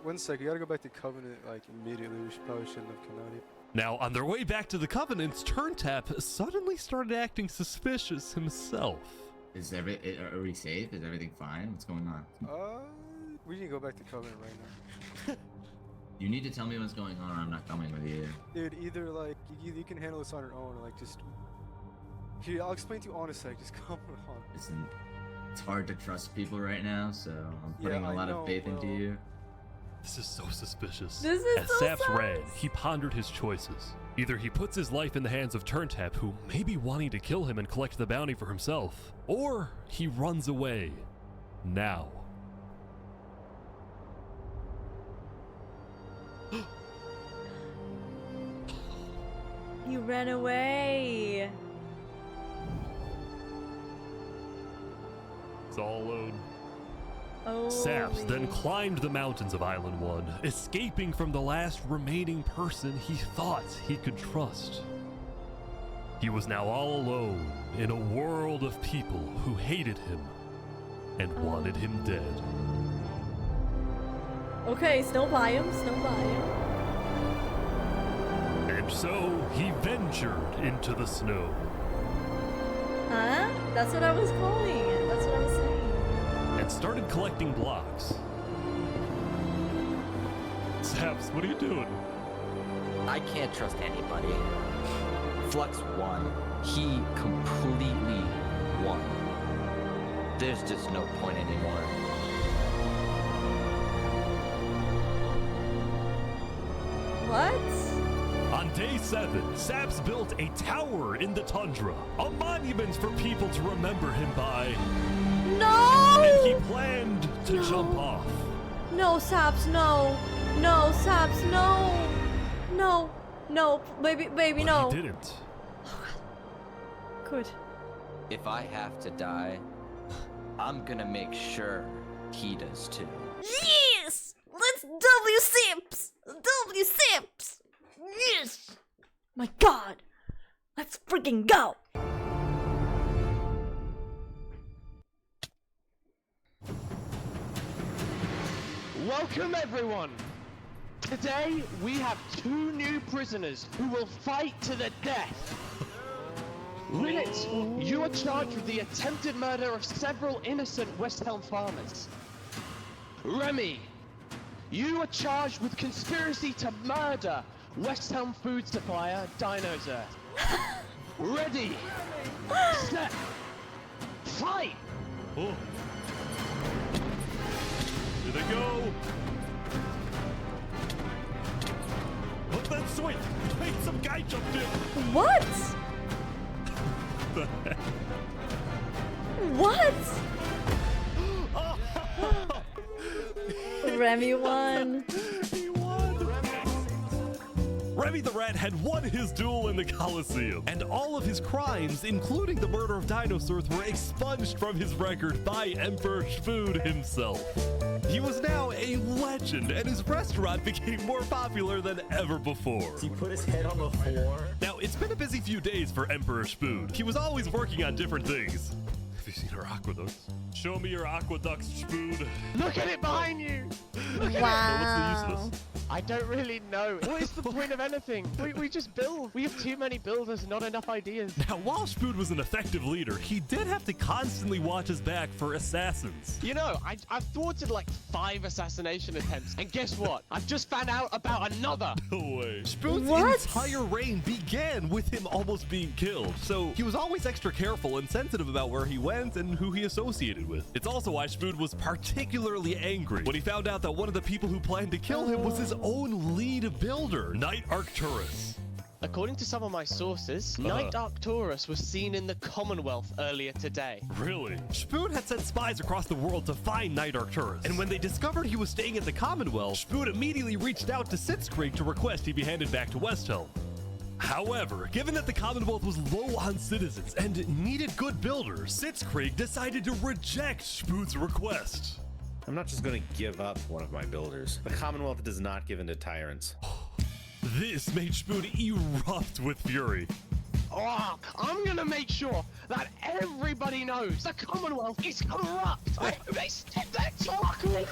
Speaker 10: 1 sec. We gotta go back to Covenant like immediately. We probably shouldn't have come out here.
Speaker 2: Now, on their way back to the Covenants, Turntap suddenly started acting suspicious himself.
Speaker 24: Are we safe? Is everything fine? What's going on?
Speaker 10: We need to go back to Covenant right now.
Speaker 24: You need to tell me what's going on or I'm not coming with you.
Speaker 10: Dude, either like you can handle this on your own, or like just here. I'll explain to you on a sec. Just come on.
Speaker 24: Listen, it's hard to trust people right now, so I'm putting a lot of faith into you.
Speaker 2: This is so suspicious.
Speaker 3: This is
Speaker 2: As
Speaker 3: so
Speaker 2: Saps
Speaker 3: sus.
Speaker 2: ran, he pondered his choices. Either he puts his life in the hands of Turntap, who may be wanting to kill him and collect the bounty for himself, or he runs away. Now.
Speaker 3: He ran away.
Speaker 2: It's all alone.
Speaker 3: Oh.
Speaker 2: Saps then climbed the mountains of Island 1, escaping from the last remaining person he thought he could trust. He was now all alone in a world of people who hated him and wanted him dead.
Speaker 3: Okay, snow biome, snow biome.
Speaker 2: And so he ventured into the snow.
Speaker 3: Huh? That's what I was calling it. That's what I was saying.
Speaker 2: And started collecting blocks. Saps, what are you doing?
Speaker 14: I can't trust anybody. Flux won. He completely won. There's just no point anymore.
Speaker 3: What?
Speaker 2: On day 7, Saps built a tower in the tundra, a monument for people to remember him by.
Speaker 3: No!
Speaker 2: And he planned to jump off.
Speaker 3: No, Saps, no. No, Saps, no. No. No, baby,
Speaker 2: But
Speaker 3: no.
Speaker 2: he didn't.
Speaker 3: Good.
Speaker 14: If I have to die, I'm gonna make sure he does too.
Speaker 3: Yes! Let's W Saps! W Saps! Yes! My god! Let's freaking go!
Speaker 4: Welcome everyone! Today we have 2 new prisoners who will fight to the death. Linnet, you are charged with the attempted murder of several innocent West Helm farmers. Remy, you are charged with conspiracy to murder West Helm food supplier Dino's Earth. Ready, set, fight!
Speaker 2: Oh. Here they go! Look that swing! Wait, some guy jumped in!
Speaker 3: What?
Speaker 2: The heck?
Speaker 3: What? Remy won.
Speaker 2: He won! Remy the Rat had won his duel in the Colosseum, and all of his crimes, including the murder of Dinosaurs, were expunged from his record by Emperor Spood himself. He was now a legend, and his restaurant became more popular than ever before.
Speaker 9: He put his head on the floor.
Speaker 2: Now, it's been a busy few days for Emperor Spood. He was always working on different things. Have you seen our aqueducts? Show me your aqueducts, Spood.
Speaker 4: Look at it behind you! Look at
Speaker 3: Wow.
Speaker 2: So what's the use of this?
Speaker 4: I don't really know. What is the point of anything? We just build. We have too many builders, not enough ideas.
Speaker 2: Now, while Spood was an effective leader, he did have to constantly watch his back for assassins.
Speaker 4: You know, I've thwarted like 5 assassination attempts, and guess what? I've just found out about another.
Speaker 2: No way. Spood's
Speaker 3: What?
Speaker 2: entire reign began with him almost being killed, so he was always extra careful and sensitive about where he went and who he associated with. It's also why Spood was particularly angry when he found out that one of the people who planned to kill him was his own lead builder, Knight Arcturus.
Speaker 4: According to some of my sources, Knight Arcturus was seen in the Commonwealth earlier today.
Speaker 2: Really? Spood had sent spies across the world to find Knight Arcturus, and when they discovered he was staying at the Commonwealth, Spood immediately reached out to Sitzkrieg to request he be handed back to West Helm. However, given that the Commonwealth was low on citizens and needed good builders, Sitzkrieg decided to reject Spood's request.
Speaker 1: I'm not just going to give up one of my builders. The Commonwealth does not give in to tyrants.
Speaker 2: This made Spood erupt with fury.
Speaker 4: Oh, I'm gonna make sure that everybody knows the Commonwealth is corrupt. They steal their chocolate.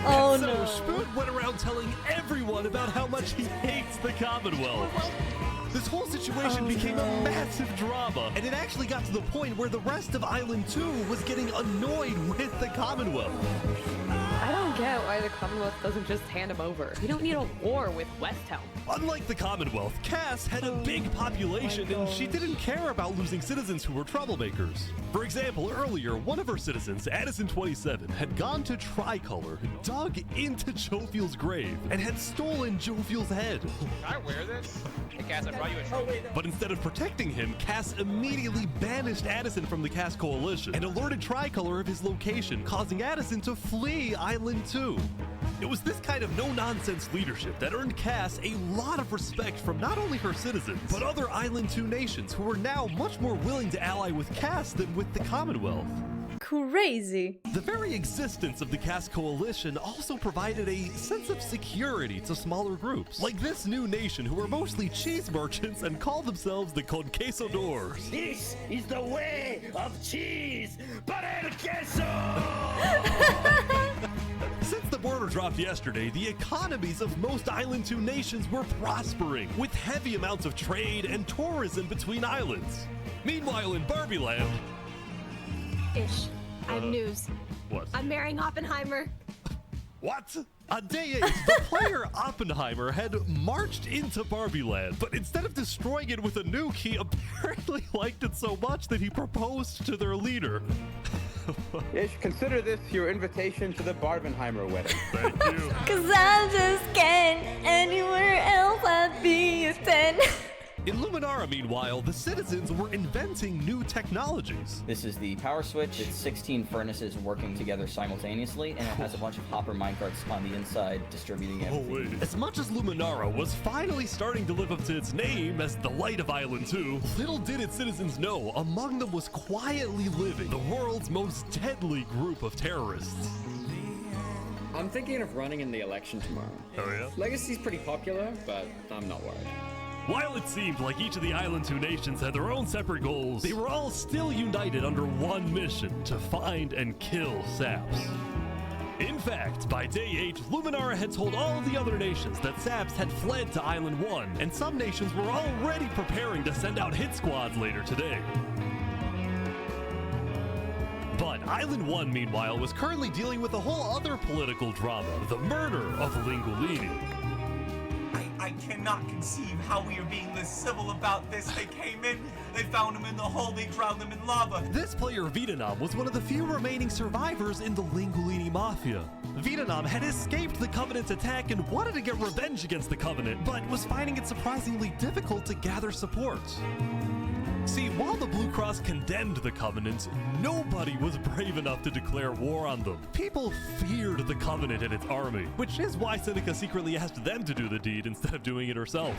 Speaker 3: Oh
Speaker 2: so
Speaker 3: no.
Speaker 2: Spood went around telling everyone about how much he hates the Commonwealth. This whole situation became a massive drama, and it actually got to the point where the rest of Island 2 was getting annoyed with the Commonwealth.
Speaker 21: I don't get why the Commonwealth doesn't just hand him over. We don't need a war with West Helm.
Speaker 2: Unlike the Commonwealth, Cass had a big population and she didn't care about losing citizens who were troublemakers. For example, earlier, one of her citizens, Addison27, had gone to Tricolor, dug into Jovial's grave, and had stolen Jovial's head.
Speaker 8: Can I wear this? Hey Cass, I brought you a trophy.
Speaker 2: But instead of protecting him, Cass immediately banished Addison from the Cass Coalition and alerted Tricolor of his location, causing Addison to flee Island 2. It was this kind of no-nonsense leadership that earned Cass a lot of respect from not only her citizens, but other Island 2 nations who were now much more willing to ally with Cass than with the Commonwealth.
Speaker 3: Crazy.
Speaker 2: The very existence of the Cass Coalition also provided a sense of security to smaller groups, like this new nation who were mostly cheese merchants and called themselves the Conquistadors.
Speaker 9: This is the way of cheese, but el queso!
Speaker 2: Since the border dropped yesterday, the economies of most Island 2 nations were prospering, with heavy amounts of trade and tourism between islands. Meanwhile, in Barbie Land...
Speaker 15: Ish. I have news.
Speaker 2: What?
Speaker 15: I'm marrying Oppenheimer.
Speaker 2: What? On day 8, the player Oppenheimer had marched into Barbie Land, but instead of destroying it with a nuke, he apparently liked it so much that he proposed to their leader.
Speaker 7: Ish, consider this your invitation to the Barbenheimer wedding.
Speaker 2: Thank you.
Speaker 3: Cause I just can't anywhere else I'd be a 10.
Speaker 2: In Luminara, meanwhile, the citizens were inventing new technologies.
Speaker 18: This is the power switch. It's 16 furnaces working together simultaneously, and it has a bunch of hopper minecarts on the inside distributing everything.
Speaker 2: As much as Luminara was finally starting to live up to its name as the light of Island 2, little did its citizens know among them was quietly living the world's most deadly group of terrorists.
Speaker 11: I'm thinking of running in the election tomorrow.
Speaker 2: Oh yeah?
Speaker 11: Legacy's pretty popular, but I'm not worried.
Speaker 2: While it seemed like each of the Island 2 nations had their own separate goals, they were all still united under one mission: to find and kill Saps. In fact, by day 8, Luminara had told all the other nations that Saps had fled to Island 1, and some nations were already preparing to send out hit squads later today. But Island 1, meanwhile, was currently dealing with a whole other political drama: the murder of Lingolini.
Speaker 20: I cannot conceive how we are being this civil about this. They came in, they found him in the hole, they drowned him in lava.
Speaker 2: This player, Vietnam, was one of the few remaining survivors in the Lingolini Mafia. Vietnam had escaped the Covenant's attack and wanted to get revenge against the Covenant, but was finding it surprisingly difficult to gather support. See, while the Blue Cross condemned the Covenant, nobody was brave enough to declare war on them. People feared the Covenant and its army, which is why Seneca secretly asked them to do the deed instead of doing it herself.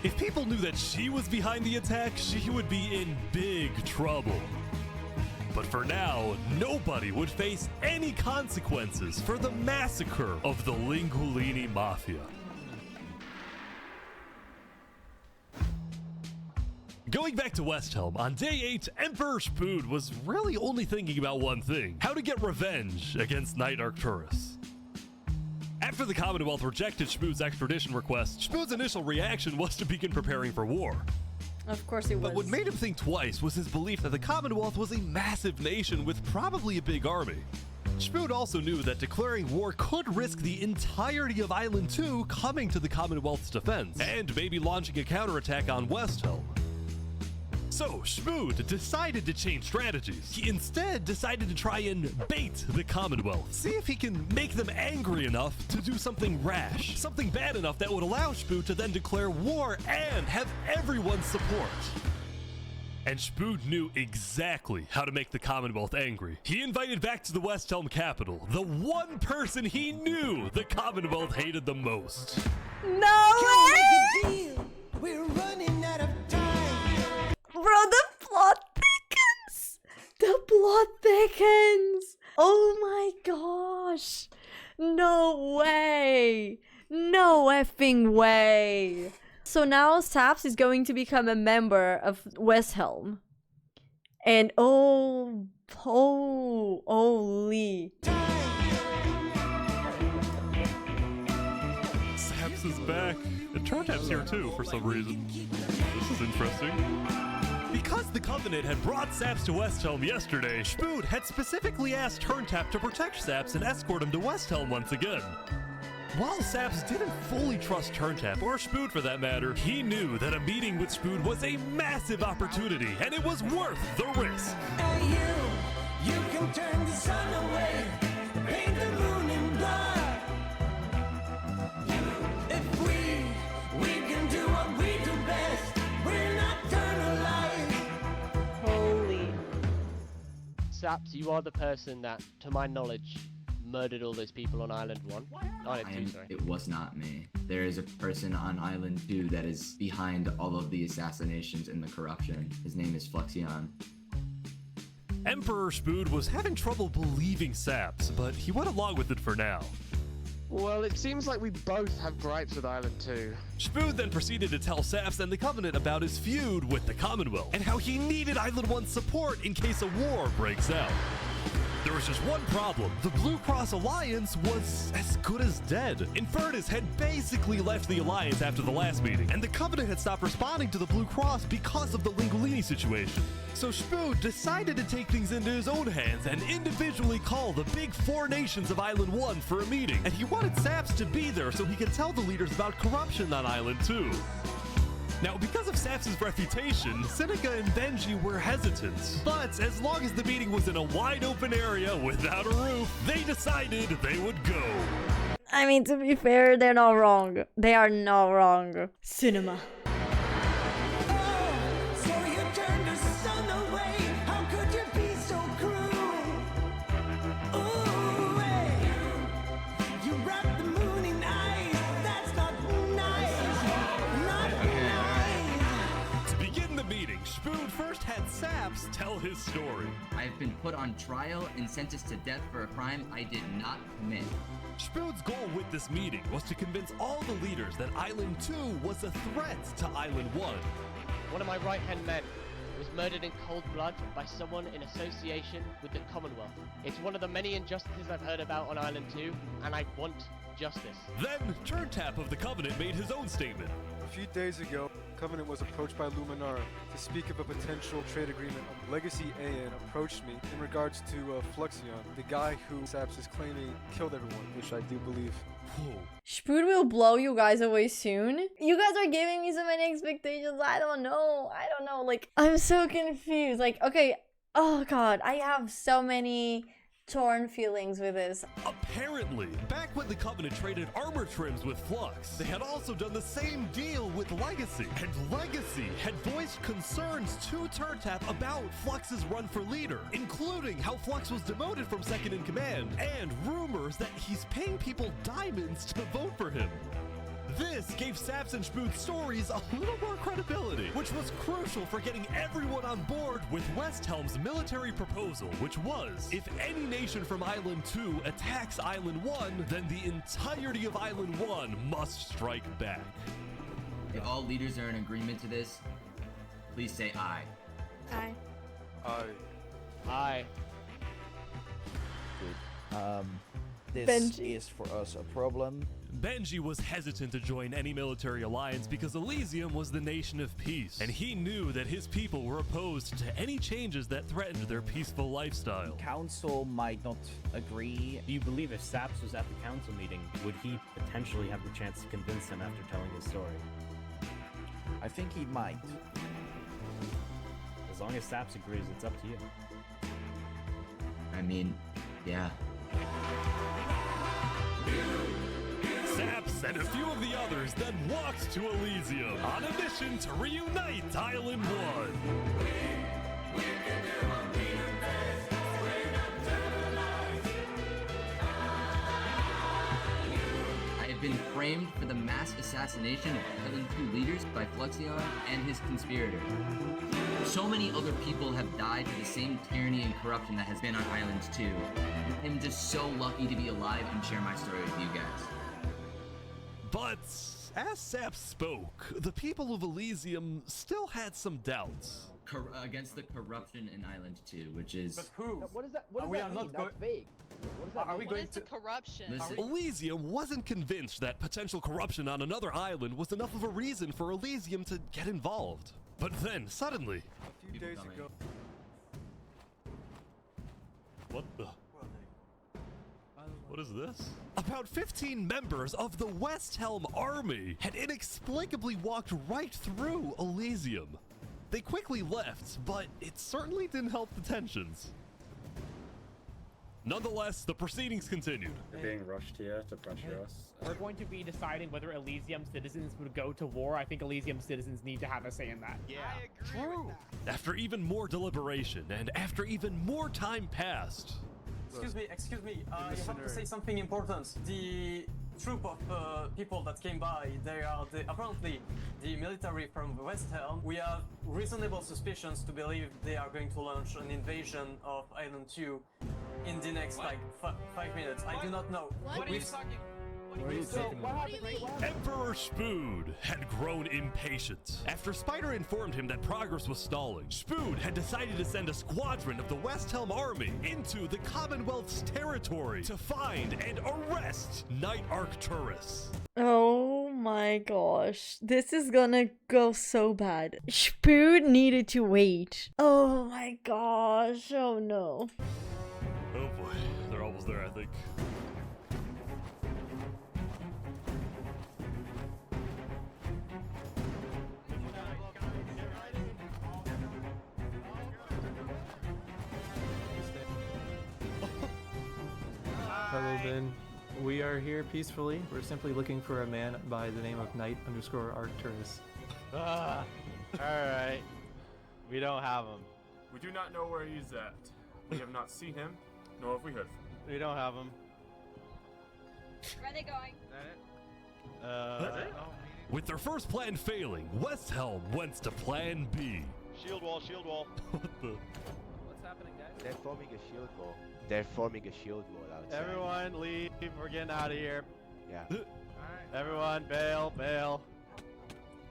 Speaker 2: If people knew that she was behind the attack, she would be in big trouble. But for now, nobody would face any consequences for the massacre of the Lingolini Mafia. Going back to West Helm, on day 8, Emperor Spood was really only thinking about one thing: how to get revenge against Knight Arcturus. After the Commonwealth rejected Spood's extradition request, Spood's initial reaction was to begin preparing for war.
Speaker 3: Of course he was.
Speaker 2: But what made him think twice was his belief that the Commonwealth was a massive nation with probably a big army. Spood also knew that declaring war could risk the entirety of Island 2 coming to the Commonwealth's defense, and maybe launching a counterattack on West Helm. So, Spood decided to change strategies. He instead decided to try and bait the Commonwealth. See if he can make them angry enough to do something rash. Something bad enough that would allow Spood to then declare war and have everyone's support. And Spood knew exactly how to make the Commonwealth angry. He invited back to the West Helm capital the one person he knew the Commonwealth hated the most.
Speaker 3: No way!
Speaker 9: We're running out of time.
Speaker 3: Bro, the plot thickens! The plot thickens! Oh my gosh! No way! No effing way! So now Saps is going to become a member of West Helm. And holy.
Speaker 2: Saps is back. And Turntab's here too for some reason. This is interesting. Because the Covenant had brought Saps to West Helm yesterday, Spood had specifically asked Turntap to protect Saps and escort him to West Helm once again. While Saps didn't fully trust Turntap, or Spood for that matter, he knew that a meeting with Spood was a massive opportunity, and it was worth the risk.
Speaker 9: Hey you can turn the sun away, paint the moon in blood. If we can do what we do best, we're nocturnal light.
Speaker 3: Holy.
Speaker 4: Saps, you are the person that, to my knowledge, murdered all those people on Island 1? Island 2, sorry.
Speaker 24: It was not me. There is a person on Island 2 that is behind all of the assassinations and the corruption. His name is Flexion.
Speaker 2: Emperor Spood was having trouble believing Saps, but he went along with it for now.
Speaker 4: Well, it seems like we both have gripes with Island 2.
Speaker 2: Spood then proceeded to tell Saps and the Covenant about his feud with the Commonwealth, and how he needed Island 1's support in case a war breaks out. There was just one problem. The Blue Cross Alliance was as good as dead. Infernace had basically left the Alliance after the last meeting, and the Covenant had stopped responding to the Blue Cross because of the Linguini situation. So Spood decided to take things into his own hands and individually call the big 4 nations of Island 1 for a meeting. And he wanted Saps to be there so he could tell the leaders about corruption on Island 2. Now, because of Saps' reputation, Seneca and Benji were hesitant. But as long as the meeting was in a wide open area without a roof, they decided they would go.
Speaker 3: I mean, to be fair, they're not wrong. They are not wrong. Cinema.
Speaker 2: Spood first had Saps tell his story.
Speaker 24: I have been put on trial and sentenced to death for a crime I did not commit.
Speaker 2: Spood's goal with this meeting was to convince all the leaders that Island 2 was a threat to Island 1.
Speaker 4: One of my right-hand men was murdered in cold blood by someone in association with the Commonwealth. It's one of the many injustices I've heard about on Island 2, and I want justice.
Speaker 2: Then, Turntap of the Covenant made his own statement.
Speaker 10: A few days ago, Covenant was approached by Luminara to speak of a potential trade agreement. Legacy AN approached me in regards to Fluxion, the guy who Saps is claiming killed everyone, which I do believe.
Speaker 3: Spood will blow you guys away soon. You guys are giving me so many expectations. I don't know. Like, I'm so confused. Like, okay. Oh god, I have so many torn feelings with this.
Speaker 2: Apparently, back when the Covenant traded armor trims with Flux, they had also done the same deal with Legacy. And Legacy had voiced concerns to Turntap about Flux's run for leader, including how Flux was demoted from second in command, and rumors that he's paying people diamonds to vote for him. This gave Saps and Spood's stories a little more credibility, which was crucial for getting everyone on board with West Helm's military proposal, which was, if any nation from Island 2 attacks Island 1, then the entirety of Island 1 must strike back.
Speaker 24: If all leaders are in agreement to this, please say aye.
Speaker 15: Aye.
Speaker 4: Aye.
Speaker 5: Good. This
Speaker 3: Benji.
Speaker 5: is for us a problem.
Speaker 2: Benji was hesitant to join any military alliance because Elysium was the nation of peace, and he knew that his people were opposed to any changes that threatened their peaceful lifestyle.
Speaker 5: Council might not agree.
Speaker 6: Do you believe if Saps was at the council meeting, would he potentially have the chance to convince him after telling his story?
Speaker 5: I think he might.
Speaker 6: As long as Saps agrees, it's up to you.
Speaker 24: I mean, yeah.
Speaker 2: Saps and a few of the others then walked to Elysium on a mission to reunite Island 1.
Speaker 24: I have been framed for the mass assassination of Island 2 leaders by Fluxion and his conspirator. So many other people have died to the same tyranny and corruption that has been on Island 2. I'm just so lucky to be alive and share my story with you guys.
Speaker 2: But as Saps spoke, the people of Elysium still had some doubts.
Speaker 24: Against the corruption in Island 2, which is...
Speaker 17: But who?
Speaker 23: What is that? What does
Speaker 17: we
Speaker 23: that
Speaker 17: are
Speaker 23: mean?
Speaker 17: not
Speaker 23: That's vague. What does that
Speaker 17: Are
Speaker 23: mean?
Speaker 17: we
Speaker 23: What
Speaker 17: going
Speaker 23: is
Speaker 17: to...
Speaker 23: the corruption?
Speaker 24: Listen.
Speaker 2: Elysium wasn't convinced that potential corruption on another island was enough of a reason for Elysium to get involved. But then, suddenly...
Speaker 10: A few days ago...
Speaker 2: What the... What is this? About 15 members of the West Helm army had inexplicably walked right through Elysium. They quickly left, but it certainly didn't help the tensions. Nonetheless, the proceedings continued.
Speaker 6: They're being rushed here to pressure us.
Speaker 13: We're going to be deciding whether Elysium citizens would go to war. I think Elysium citizens need to have a say in that.
Speaker 8: Yeah, true.
Speaker 2: After even more deliberation, and after even more time passed...
Speaker 17: Excuse me, you have to say something important. The troop of people that came by, they are apparently the military from West Helm. We have reasonable suspicions to believe they are going to launch an invasion of Island 2 in the next, 5 minutes. I do not know.
Speaker 8: What are you talking?
Speaker 2: Emperor Spood had grown impatient. After Spider informed him that progress was stalling, Spood had decided to send a squadron of the West Helm army into the Commonwealth's territory to find and arrest Knight Arcturus.
Speaker 3: Oh my gosh. This is gonna go so bad. Spood needed to wait. Oh my gosh. Oh no.
Speaker 2: Oh boy, they're almost there, I think.
Speaker 12: Hello, Ben. We are here peacefully. We're simply looking for a man by the name of Knight_Arcturus.
Speaker 16: Alright. We don't have him.
Speaker 19: We do not know where he's at. We have not seen him, nor have we heard from him.
Speaker 16: We don't have him.
Speaker 21: Where are they going?
Speaker 16: Is that it?
Speaker 2: With their first plan failing, West Helm went to plan B.
Speaker 8: Shield wall, shield wall.
Speaker 2: What the?
Speaker 23: What's happening, guys? They're forming a shield wall. They're forming a shield wall outside.
Speaker 16: Everyone leave. We're getting out of here.
Speaker 23: Yeah.
Speaker 16: Everyone bail, bail.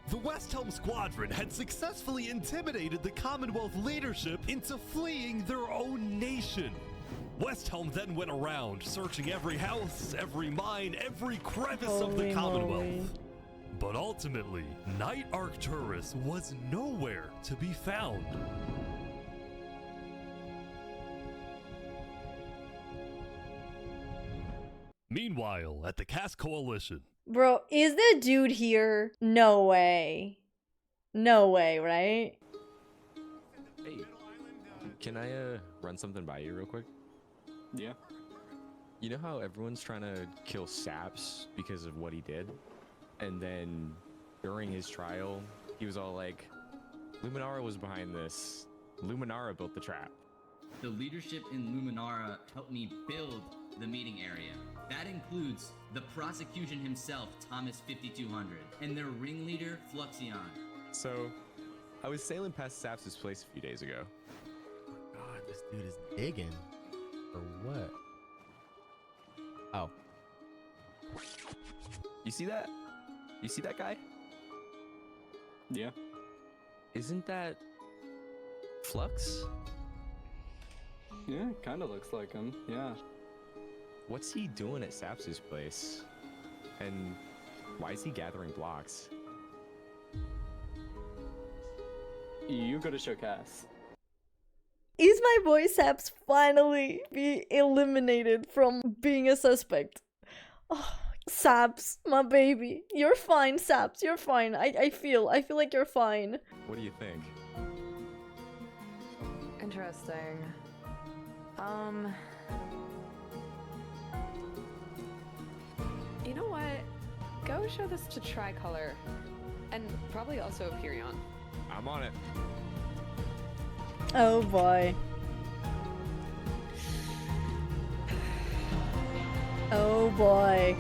Speaker 2: The West Helm squadron had successfully intimidated the Commonwealth leadership into fleeing their own nation. West Helm then went around, searching every house, every mine, every crevice of the Commonwealth.
Speaker 3: Moly.
Speaker 2: But ultimately, Knight Arcturus was nowhere to be found. Meanwhile, at the Caste Coalition,
Speaker 3: Bro, is the dude here? No way. No way, right?
Speaker 25: Hey, can I run something by you real quick?
Speaker 26: Yeah.
Speaker 25: You know how everyone's trying to kill Saps because of what he did? And then during his trial, he was all like, Luminara was behind this. Luminara built the trap.
Speaker 24: The leadership in Luminara helped me build the meeting area. That includes the prosecution himself, Thomas 5200, and their ringleader, Fluxion.
Speaker 25: So, I was sailing past Saps' place a few days ago.
Speaker 27: God, this dude is digging. Or what?
Speaker 25: Oh. You see that? You see that guy?
Speaker 26: Yeah.
Speaker 25: Isn't that Flux?
Speaker 26: Yeah, kind of looks like him. Yeah.
Speaker 25: What's he doing at Saps' place? And why is he gathering blocks?
Speaker 26: You gotta show Cass.
Speaker 3: Is my boy Saps finally be eliminated from being a suspect? Oh, Saps, my baby. You're fine, Saps. You're fine. I feel like you're fine.
Speaker 25: What do you think?
Speaker 28: Interesting. You know what? Go show this to Tricolor. And probably also Hyperion.
Speaker 25: I'm on it.
Speaker 3: Oh boy. Oh boy.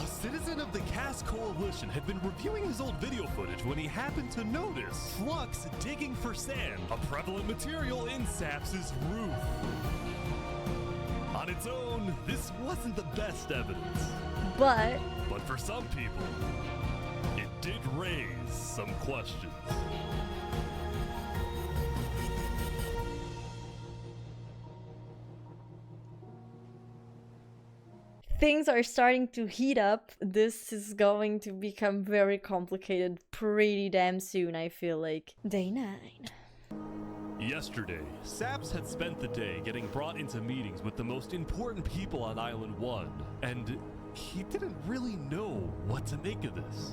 Speaker 2: a citizen of the Caste Coalition had been reviewing his old video footage when he happened to notice Flux digging for sand, a prevalent material in Saps' roof. On its own, this wasn't the best evidence.
Speaker 3: But
Speaker 2: for some people, it did raise some questions.
Speaker 3: things are starting to heat up. This is going to become very complicated pretty damn soon, I feel like. Day 9.
Speaker 2: Yesterday, Saps had spent the day getting brought into meetings with the most important people on Island 1, and he didn't really know what to make of this.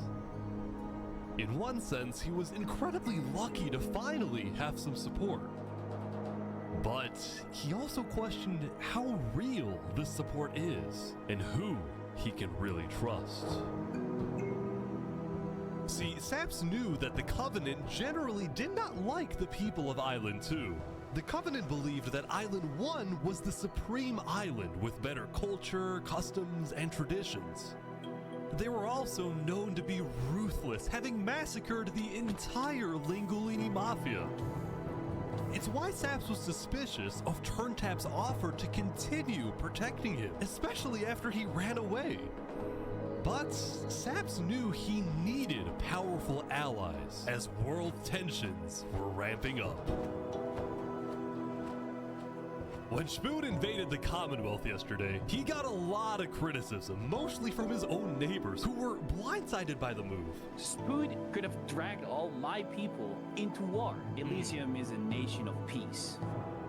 Speaker 2: In one sense, he was incredibly lucky to finally have some support. But he also questioned how real this support is, and who he can really trust. See, Saps knew that the Covenant generally did not like the people of Island 2. The Covenant believed that Island 1 was the supreme island with better culture, customs, and traditions. They were also known to be ruthless, having massacred the entire Lingolini Mafia. It's why Saps was suspicious of Turntap's offer to continue protecting him, especially after he ran away. But Saps knew he needed powerful allies as world tensions were ramping up. When Spoon invaded the Commonwealth yesterday, he got a lot of criticism, mostly from his own neighbors, who were blindsided by the move.
Speaker 1: Spoon could have dragged all my people into war. Elysium is a nation of peace.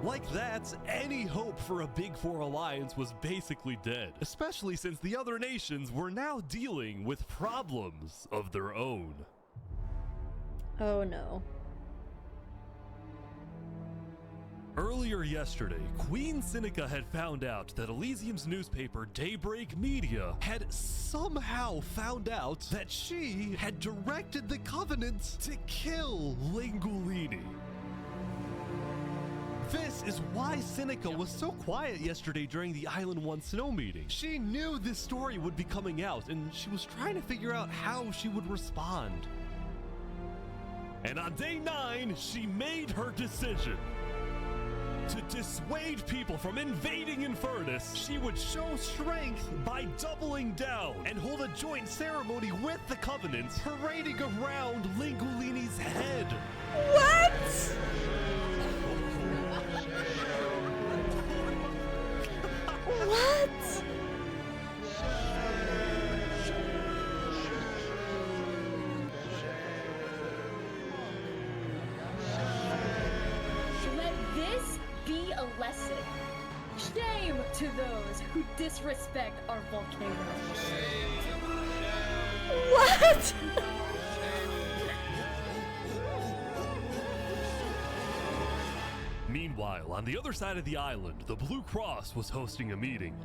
Speaker 2: Like that, any hope for a Big Four alliance was basically dead, especially since the other nations were now dealing with problems of their own.
Speaker 3: Oh no.
Speaker 2: Earlier yesterday, Queen Seneca had found out that Elysium's newspaper, Daybreak Media, had somehow found out that she had directed the Covenant to kill Lingulini. This is why Seneca was so quiet yesterday during the Island 1 snow meeting. She knew this story would be coming out, and she was trying to figure out how she would respond. And on day 9, she made her decision. To dissuade people from invading Infernace, she would show strength by doubling down and hold a joint ceremony with the Covenant, parading around Lingulini's head.
Speaker 3: What? What?
Speaker 7: Let this be a lesson. Shame to those who disrespect our volcano.
Speaker 3: What?
Speaker 2: Meanwhile, on the other side of the island, the Blue Cross was hosting a meeting.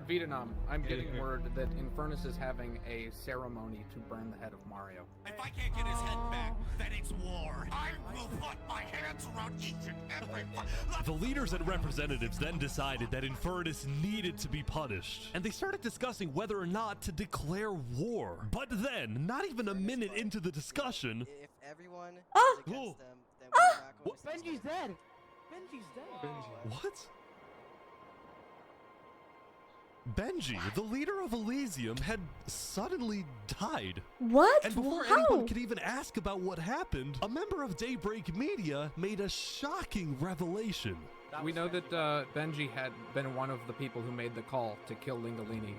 Speaker 9: Vietnam, I'm getting word that Infernace is having a ceremony to burn the head of Mario.
Speaker 11: If I can't get his head back, then it's war. I will put my hands around each and every one.
Speaker 2: The leaders and representatives then decided that Infernace needed to be punished, and they started discussing whether or not to declare war. But then, not even a minute into the discussion...
Speaker 14: If everyone is against them, then we're not going to...
Speaker 4: Benji's dead! Benji's dead!
Speaker 2: What? Benji, the leader of Elysium, had suddenly died.
Speaker 3: What?
Speaker 2: And before anyone could even ask about what happened, a member of Daybreak Media made a shocking revelation.
Speaker 9: We know that Benji had been one of the people who made the call to kill Lingulini.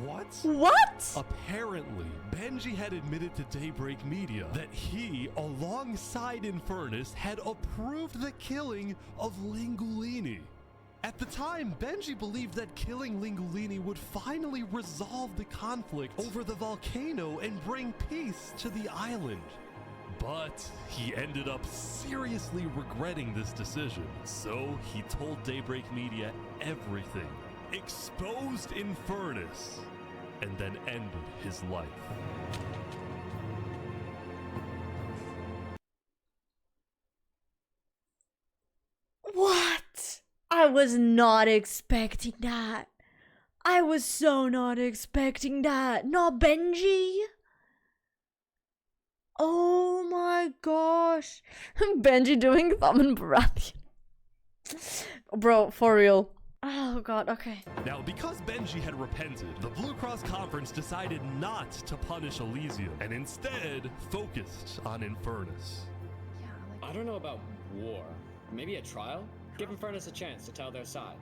Speaker 2: What?
Speaker 3: What?
Speaker 2: Apparently, Benji had admitted to Daybreak Media that he, alongside Infernace, had approved the killing of Lingulini. At the time, Benji believed that killing Lingulini would finally resolve the conflict over the volcano and bring peace to the island. But he ended up seriously regretting this decision, so he told Daybreak Media everything, exposed Infernace, and then ended his life.
Speaker 3: What? I was not expecting that. I was so not expecting that. Not Benji. Oh my gosh. Benji doing thumb and Baratheon. Bro, for real. Oh god, okay.
Speaker 2: Now, because Benji had repented, the Blue Cross Conference decided not to punish Elysium and instead focused on Infernace.
Speaker 26: I don't know about war. Maybe a trial? Give Infernace a chance to tell their side.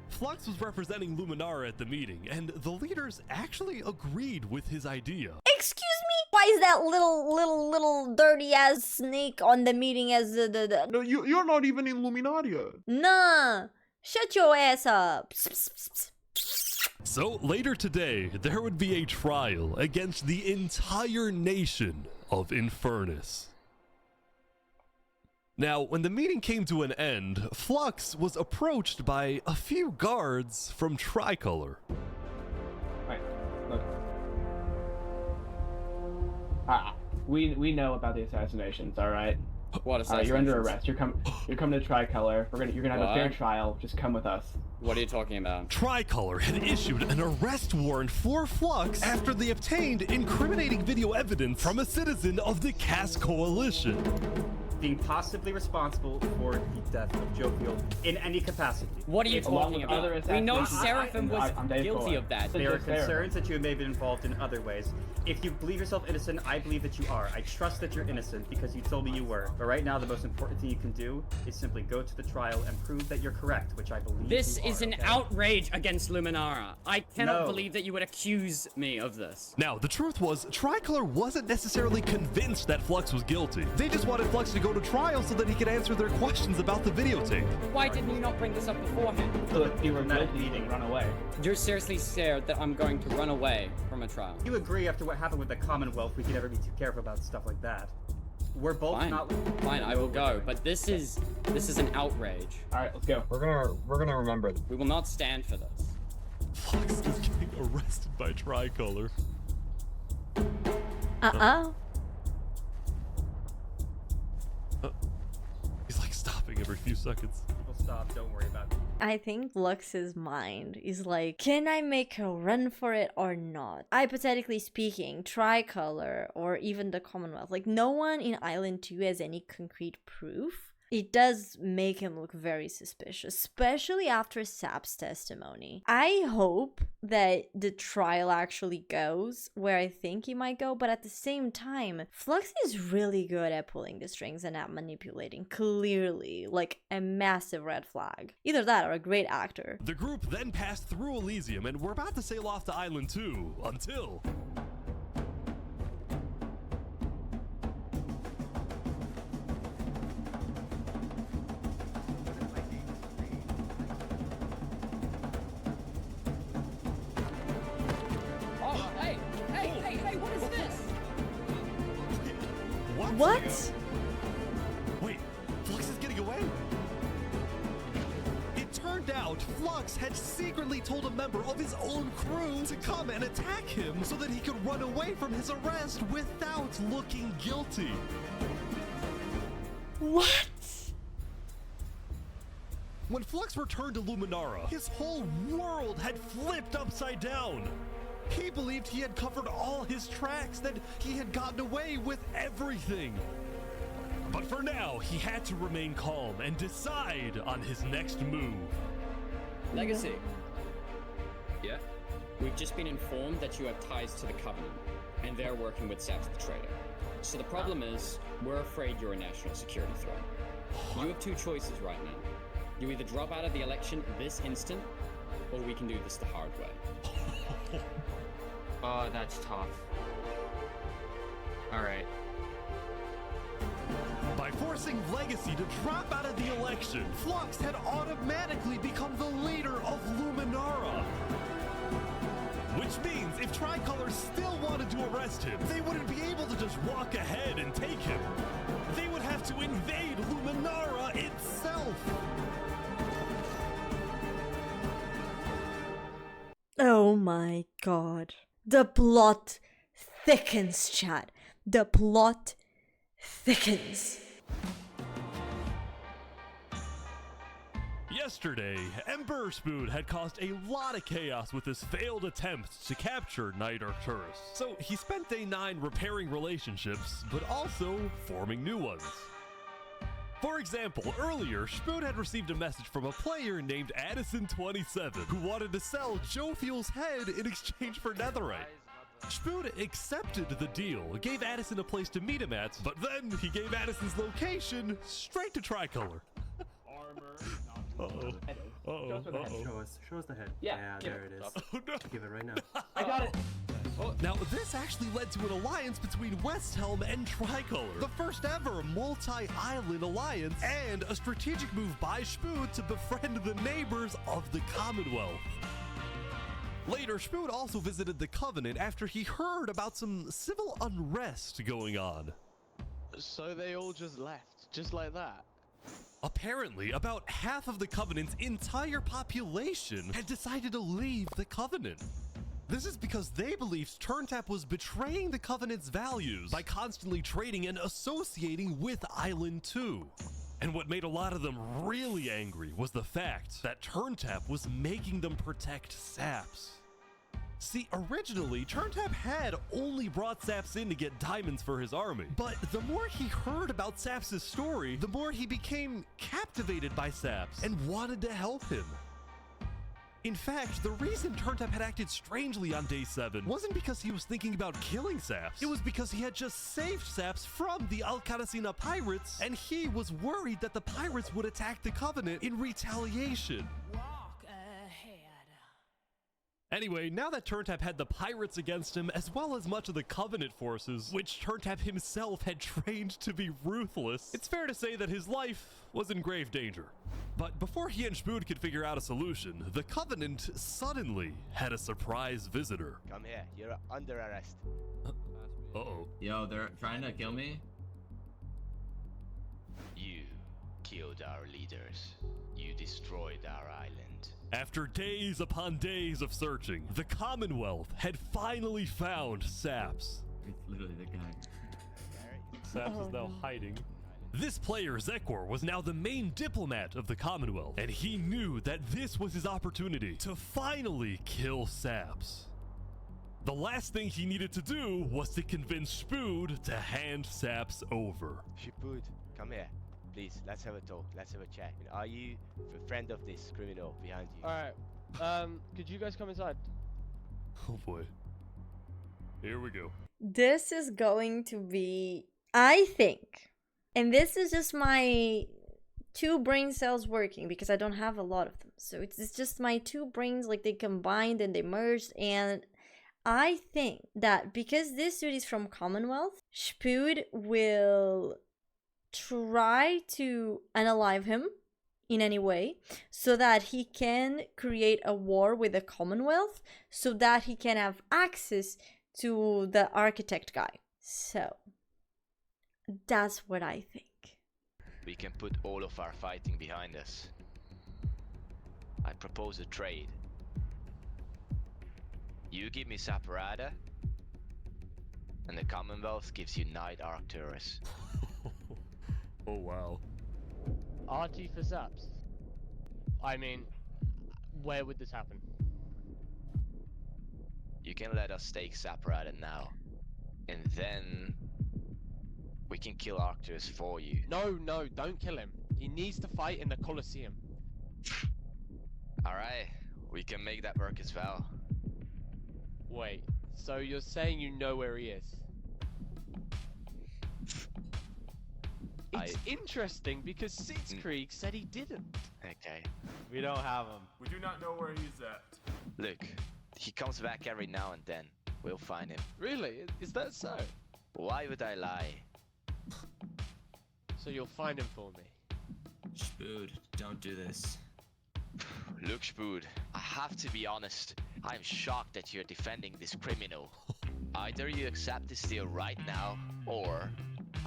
Speaker 2: Flux was representing Luminara at the meeting, and the leaders actually agreed with his idea.
Speaker 3: Excuse me? Why is that little dirty ass snake on the meeting as the
Speaker 18: No, you're not even in Luminaria.
Speaker 3: Nah. Shut your ass up.
Speaker 2: So later today, there would be a trial against the entire nation of Infernace. Now, when the meeting came to an end, Flux was approached by a few guards from Tricolor.
Speaker 20: Right, look. We know about the assassinations, all right?
Speaker 26: What assassinations?
Speaker 20: You're under arrest. You're coming to Tricolor. You're gonna have a fair trial. Just come with us.
Speaker 26: What are you talking about?
Speaker 2: Tricolor had issued an arrest warrant for Flux after they obtained incriminating video evidence from a citizen of the Caste Coalition.
Speaker 5: being possibly responsible for the death of Jovial in any capacity.
Speaker 6: What are you talking about? We know Seraphim was guilty of that.
Speaker 5: There are concerns that you may have been involved in other ways. If you believe yourself innocent, I believe that you are. I trust that you're innocent because you told me you were. But right now, the most important thing you can do is simply go to the trial and prove that you're correct, which I believe
Speaker 6: This
Speaker 5: you
Speaker 6: is
Speaker 5: are,
Speaker 6: an
Speaker 5: okay?
Speaker 6: outrage against Luminara. I cannot
Speaker 5: No.
Speaker 6: believe that you would accuse me of this.
Speaker 2: Now, the truth was, Tricolor wasn't necessarily convinced that Flux was guilty. They just wanted Flux to go to trial so that he could answer their questions about the videotape.
Speaker 6: Why didn't you not bring this up beforehand?
Speaker 20: So that you were guilty and run away.
Speaker 6: You're seriously scared that I'm going to run away from a trial.
Speaker 5: You agree after what happened with the Commonwealth, we can never be too careful about stuff like that. We're both
Speaker 6: Fine.
Speaker 5: not.
Speaker 6: Fine, I will go. But this is an outrage.
Speaker 20: All right, let's go.
Speaker 26: We're gonna remember.
Speaker 6: We will not stand for this.
Speaker 2: Flux is getting arrested by Tricolor. He's like stopping every few seconds.
Speaker 5: We'll stop. Don't worry about it.
Speaker 3: I think Lux's mind is like, can I make a run for it or not? Hypothetically speaking, Tricolor or even the Commonwealth, like no one in Island 2 has any concrete proof. It does make him look very suspicious, especially after Saps' testimony. I hope that the trial actually goes where I think he might go, but at the same time, Flux is really good at pulling the strings and at manipulating, clearly, like a massive red flag. Either that or a great actor.
Speaker 2: The group then passed through Elysium and were about to sail off to Island 2 until...
Speaker 6: Oh, hey, what is this?
Speaker 3: What?
Speaker 2: Wait, Flux is getting away? It turned out Flux had secretly told a member of his own crew to come and attack him so that he could run away from his arrest without looking guilty.
Speaker 3: What?
Speaker 2: When Flux returned to Luminara, his whole world had flipped upside down. He believed he had covered all his tracks, that he had gotten away with everything. But for now, he had to remain calm and decide on his next move.
Speaker 6: Legacy. Yeah? We've just been informed that you have ties to the Covenant, and they're working with Saps the Traitor. So the problem is, we're afraid you're a national security threat. You have two choices right now. You either drop out of the election this instant, or we can do this the hard way.
Speaker 10: Oh, that's tough. Alright.
Speaker 2: By forcing Legacy to drop out of the election, Flux had automatically become the leader of Luminara. Which means if Tricolor still wanted to arrest him, they wouldn't be able to just walk ahead and take him. They would have to invade Luminara itself.
Speaker 3: Oh my god. The plot thickens, chat. The plot thickens.
Speaker 2: Yesterday, Emperor Spoon had caused a lot of chaos with his failed attempt to capture Knight Arcturus. So he spent day 9 repairing relationships, but also forming new ones. For example, earlier, Spoon had received a message from a player named Addison27 who wanted to sell Jovial's head in exchange for netherite. Spoon accepted the deal, gave Addison a place to meet him at, but then he gave Addison's location straight to Tricolor. Uh-oh.
Speaker 19: Show us the head.
Speaker 20: Yeah,
Speaker 19: there it is.
Speaker 2: Oh no.
Speaker 19: Give it right now.
Speaker 20: I got it.
Speaker 2: Now, this actually led to an alliance between West Helm and Tricolor, the first ever multi-island alliance, and a strategic move by Spoon to befriend the neighbors of the Commonwealth. Later, Spoon also visited the Covenant after he heard about some civil unrest going on.
Speaker 4: So they all just left, just like that?
Speaker 2: Apparently, about half of the Covenant's entire population had decided to leave the Covenant. This is because they believed Turntap was betraying the Covenant's values by constantly trading and associating with Island 2. And what made a lot of them really angry was the fact that Turntap was making them protect Saps. See, originally, Turntap had only brought Saps in to get diamonds for his army, but the more he heard about Saps' story, the more he became captivated by Saps and wanted to help him. In fact, the reason Turntap had acted strangely on day 7 wasn't because he was thinking about killing Saps. It was because he had just saved Saps from the Alcaracina pirates, and he was worried that the pirates would attack the Covenant in retaliation. Anyway, now that Turntap had the pirates against him, as well as much of the Covenant forces, which Turntap himself had trained to be ruthless, it's fair to say that his life was in grave danger. But before he and Spood could figure out a solution, the Covenant suddenly had a surprise visitor.
Speaker 8: Come here, you're under arrest.
Speaker 2: Uh-oh.
Speaker 24: Yo, they're trying to kill me?
Speaker 12: You killed our leaders. You destroyed our island.
Speaker 2: After days upon days of searching, the Commonwealth had finally found Saps.
Speaker 24: It's literally the guy.
Speaker 2: Saps is now hiding. This player, Zekor, was now the main diplomat of the Commonwealth, and he knew that this was his opportunity to finally kill Saps. The last thing he needed to do was to convince Spood to hand Saps over.
Speaker 8: Spood, come here. Please, let's have a talk. Let's have a chat. Are you a friend of this criminal behind you?
Speaker 4: Alright. Could you guys come inside?
Speaker 2: Oh boy. Here we go.
Speaker 3: This is going to be, I think, and this is just my 2 brain cells working because I don't have a lot of them. So it's just my 2 brains, like they combined and they merged, and I think that because this dude is from Commonwealth, Spood will try to unalive him in any way so that he can create a war with the Commonwealth so that he can have access to the architect guy. So that's what I think.
Speaker 12: We can put all of our fighting behind us. I propose a trade. You give me Saparada, and the Commonwealth gives you Night Arcturus.
Speaker 2: Oh wow.
Speaker 4: RT for Saps. I mean, where would this happen?
Speaker 12: You can let us take Saparada now, and then we can kill Arcturus for you.
Speaker 4: No, don't kill him. He needs to fight in the Colosseum.
Speaker 12: Alright, we can make that work as well.
Speaker 4: Wait, so you're saying you know where he is? It's interesting because Sitzkrieg said he didn't.
Speaker 12: Okay.
Speaker 16: We don't have him.
Speaker 19: We do not know where he's at.
Speaker 12: Look, he comes back every now and then. We'll find him.
Speaker 4: Really? Is that so?
Speaker 12: Why would I lie?
Speaker 4: So you'll find him for me?
Speaker 24: Spood, don't do this.
Speaker 12: Look, Spood, I have to be honest. I'm shocked that you're defending this criminal. Either you accept this deal right now, or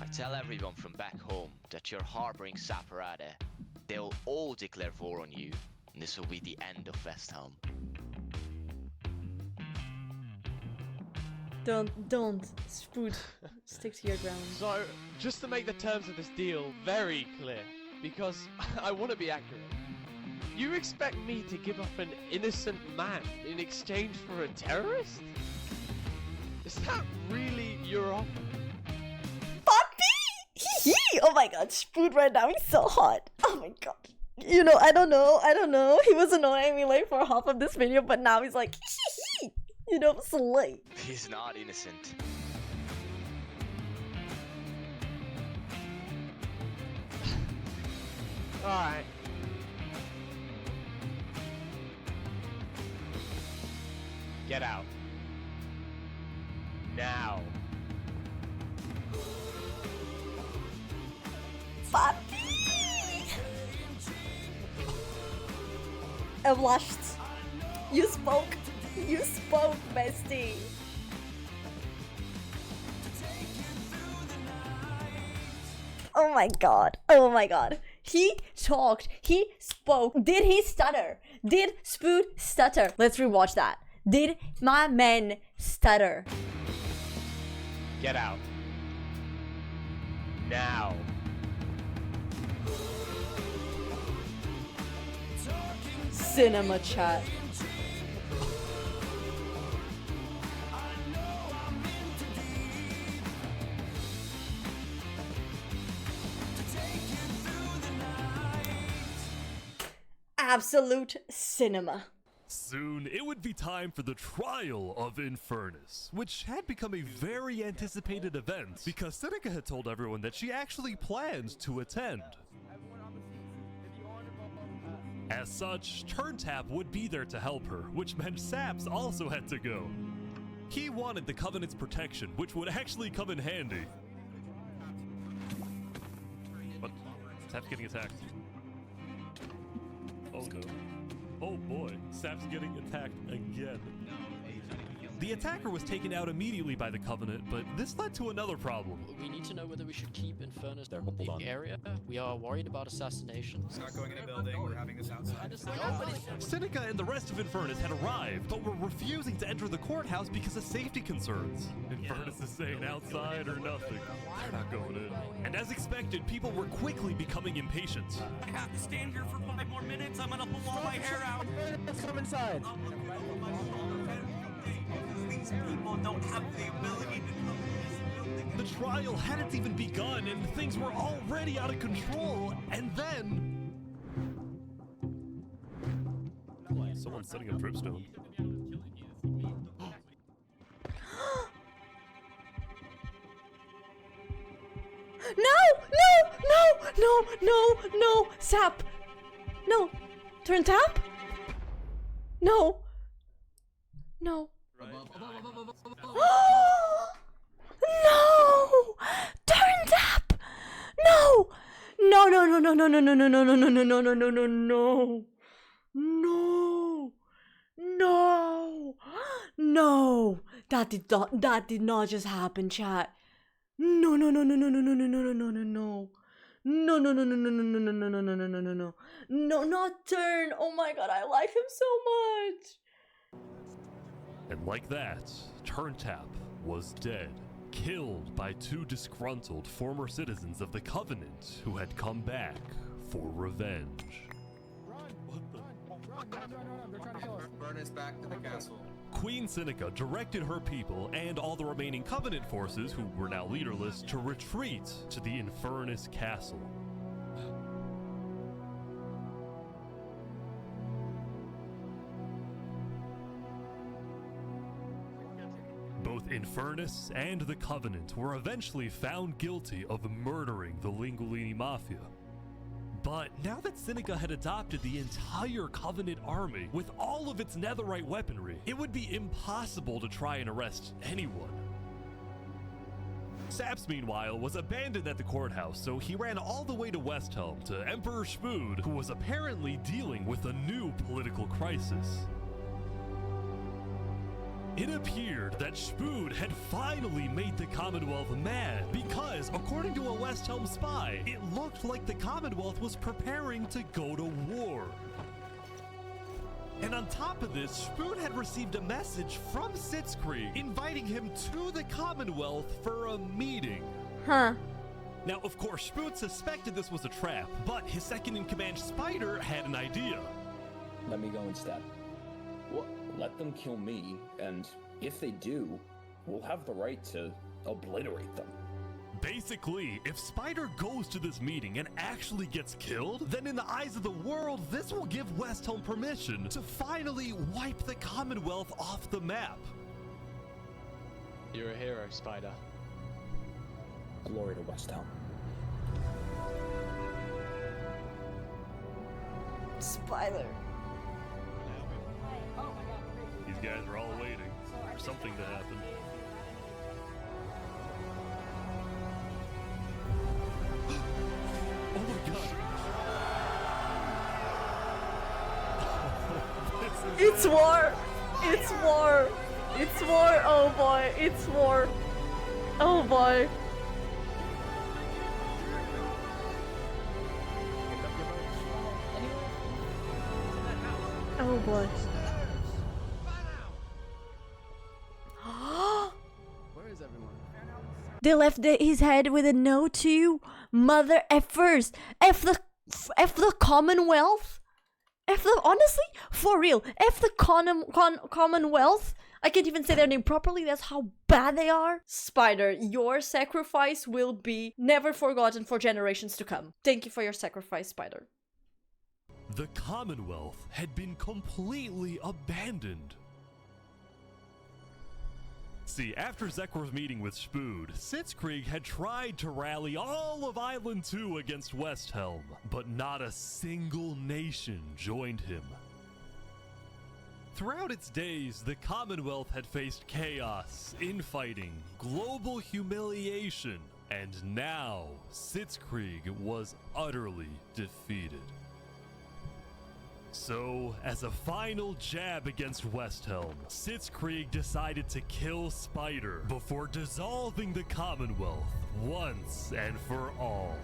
Speaker 12: I tell everyone from back home that you're harboring Saparada. They'll all declare war on you, and this will be the end of West Helm.
Speaker 3: Don't, Spood. Stick to your ground.
Speaker 4: So, just to make the terms of this deal very clear, because I want to be accurate. You expect me to give up an innocent man in exchange for a terrorist? Is that really your offer?
Speaker 3: Oh my god, Spood right now, he's so hot. Oh my god. You know, I don't know. He was annoying me like for half of this video, but now he's like, you know, slay.
Speaker 12: He's not innocent.
Speaker 4: Alright. Get out. Now.
Speaker 3: Papi! I blushed. You spoke. You spoke, bestie. Oh my god. Oh my god. He talked. He spoke. Did he stutter? Did Spood stutter? Let's rewatch that. Did my man stutter?
Speaker 4: Get out. Now.
Speaker 3: Cinema chat. absolute cinema.
Speaker 2: Soon, it would be time for the trial of Infernace, which had become a very anticipated event because Seneca had told everyone that she actually planned to attend. As such, Turntap would be there to help her, which meant Saps also had to go. He wanted the Covenant's protection, which would actually come in handy. What? Saps getting attacked. Oh no. Oh boy, Saps getting attacked again. The attacker was taken out immediately by the Covenant, but this led to another problem.
Speaker 13: We need to know whether we should keep Infernace in the area. We are worried about assassinations.
Speaker 15: Not going in a building, we're having this outside.
Speaker 2: Seneca and the rest of Infernace had arrived, but were refusing to enter the courthouse because of safety concerns. Infernace is saying outside or nothing. They're not going in. And as expected, people were quickly becoming impatient.
Speaker 11: I have to stand here for 5 more minutes. I'm gonna pull all my hair out.
Speaker 15: Let's come inside.
Speaker 11: These people don't have the ability to come in this building.
Speaker 2: The trial hadn't even begun and things were already out of control, and then... Someone's setting up dripstone.
Speaker 3: No! Sap! No! Turntap? No! No! No! Turntap! No! No! No! That did not just happen, chat. No. No, not Turn. Oh my god, I like him so much.
Speaker 2: And like that, Turntap was dead, killed by 2 disgruntled former citizens of the Covenant who had come back for revenge.
Speaker 9: They're trying to kill us.
Speaker 15: Burn us back to the castle.
Speaker 2: Queen Seneca directed her people and all the remaining Covenant forces, who were now leaderless, to retreat to the Infernace castle. Both Infernace and the Covenant were eventually found guilty of murdering the Lingolini Mafia. But now that Seneca had adopted the entire Covenant army with all of its netherite weaponry, it would be impossible to try and arrest anyone. Saps, meanwhile, was abandoned at the courthouse, so he ran all the way to West Helm to Emperor Spood, who was apparently dealing with a new political crisis. It appeared that Spood had finally made the Commonwealth mad because, according to a West Helm spy, it looked like the Commonwealth was preparing to go to war. And on top of this, Spood had received a message from Sitzkrieg inviting him to the Commonwealth for a meeting.
Speaker 3: Huh.
Speaker 2: Now, of course, Spood suspected this was a trap, but his second-in-command Spider had an idea.
Speaker 6: Let me go instead. Let them kill me, and if they do, we'll have the right to obliterate them.
Speaker 2: Basically, if Spider goes to this meeting and actually gets killed, then in the eyes of the world, this will give West Helm permission to finally wipe the Commonwealth off the map.
Speaker 8: You're a hero, Spider.
Speaker 6: Glory to West Helm.
Speaker 3: Spider.
Speaker 2: These guys are all waiting for something to happen. Oh my god.
Speaker 3: It's war! It's war! It's war! Oh boy, it's war! Oh boy! Oh boy.
Speaker 15: Where is everyone?
Speaker 3: They left his head with a note to Mother effers. F the Commonwealth. Honestly, for real, F the Commonwealth. I can't even say their name properly, that's how bad they are. Spider, your sacrifice will be never forgotten for generations to come. Thank you for your sacrifice, Spider.
Speaker 2: The Commonwealth had been completely abandoned. See, after Zekor's meeting with Spood, Sitzkrieg had tried to rally all of Island 2 against West Helm, but not a single nation joined him. Throughout its days, the Commonwealth had faced chaos, infighting, global humiliation, and now Sitzkrieg was utterly defeated. So, as a final jab against West Helm, Sitzkrieg decided to kill Spider before dissolving the Commonwealth once and for all.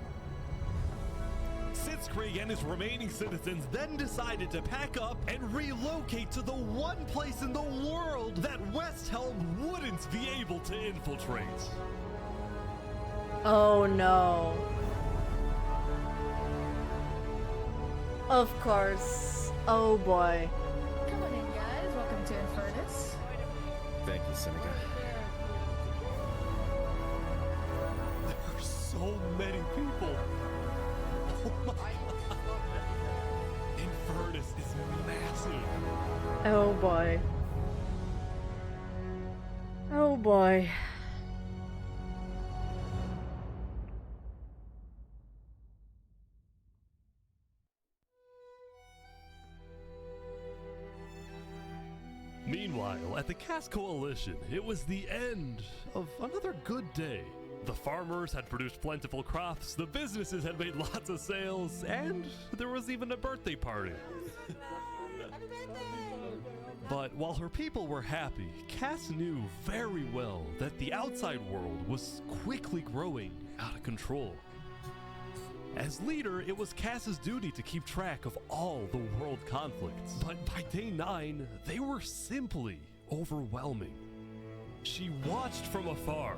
Speaker 2: Sitzkrieg and his remaining citizens then decided to pack up and relocate to the one place in the world that West Helm wouldn't be able to infiltrate.
Speaker 3: Oh no. Of course. Oh boy.
Speaker 7: Come on in, guys. Welcome to Infernace.
Speaker 6: Thank you, Seneca.
Speaker 2: There are so many people. Oh my God. Infernace is massive.
Speaker 3: Oh boy. Oh boy.
Speaker 2: Meanwhile, at the Cass Coalition, it was the end of another good day. The farmers had produced plentiful crops, the businesses had made lots of sales, and there was even a birthday party. But while her people were happy, Cass knew very well that the outside world was quickly growing out of control. As leader, it was Cass's duty to keep track of all the world conflicts, but by day 9, they were simply overwhelming. She watched from afar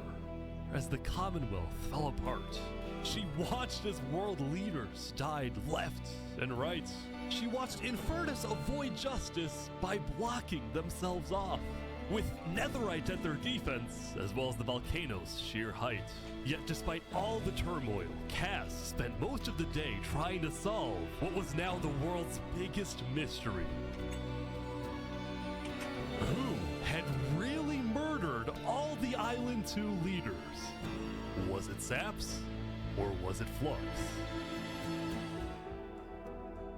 Speaker 2: as the Commonwealth fell apart. She watched as world leaders died left and right. She watched Infernace avoid justice by blocking themselves off, with Netherite at their defense, as well as the Volcano's sheer height. Yet despite all the turmoil, Cass spent most of the day trying to solve what was now the world's biggest mystery. Who had really murdered all the Island 2 leaders? Was it Saps, or was it Flux?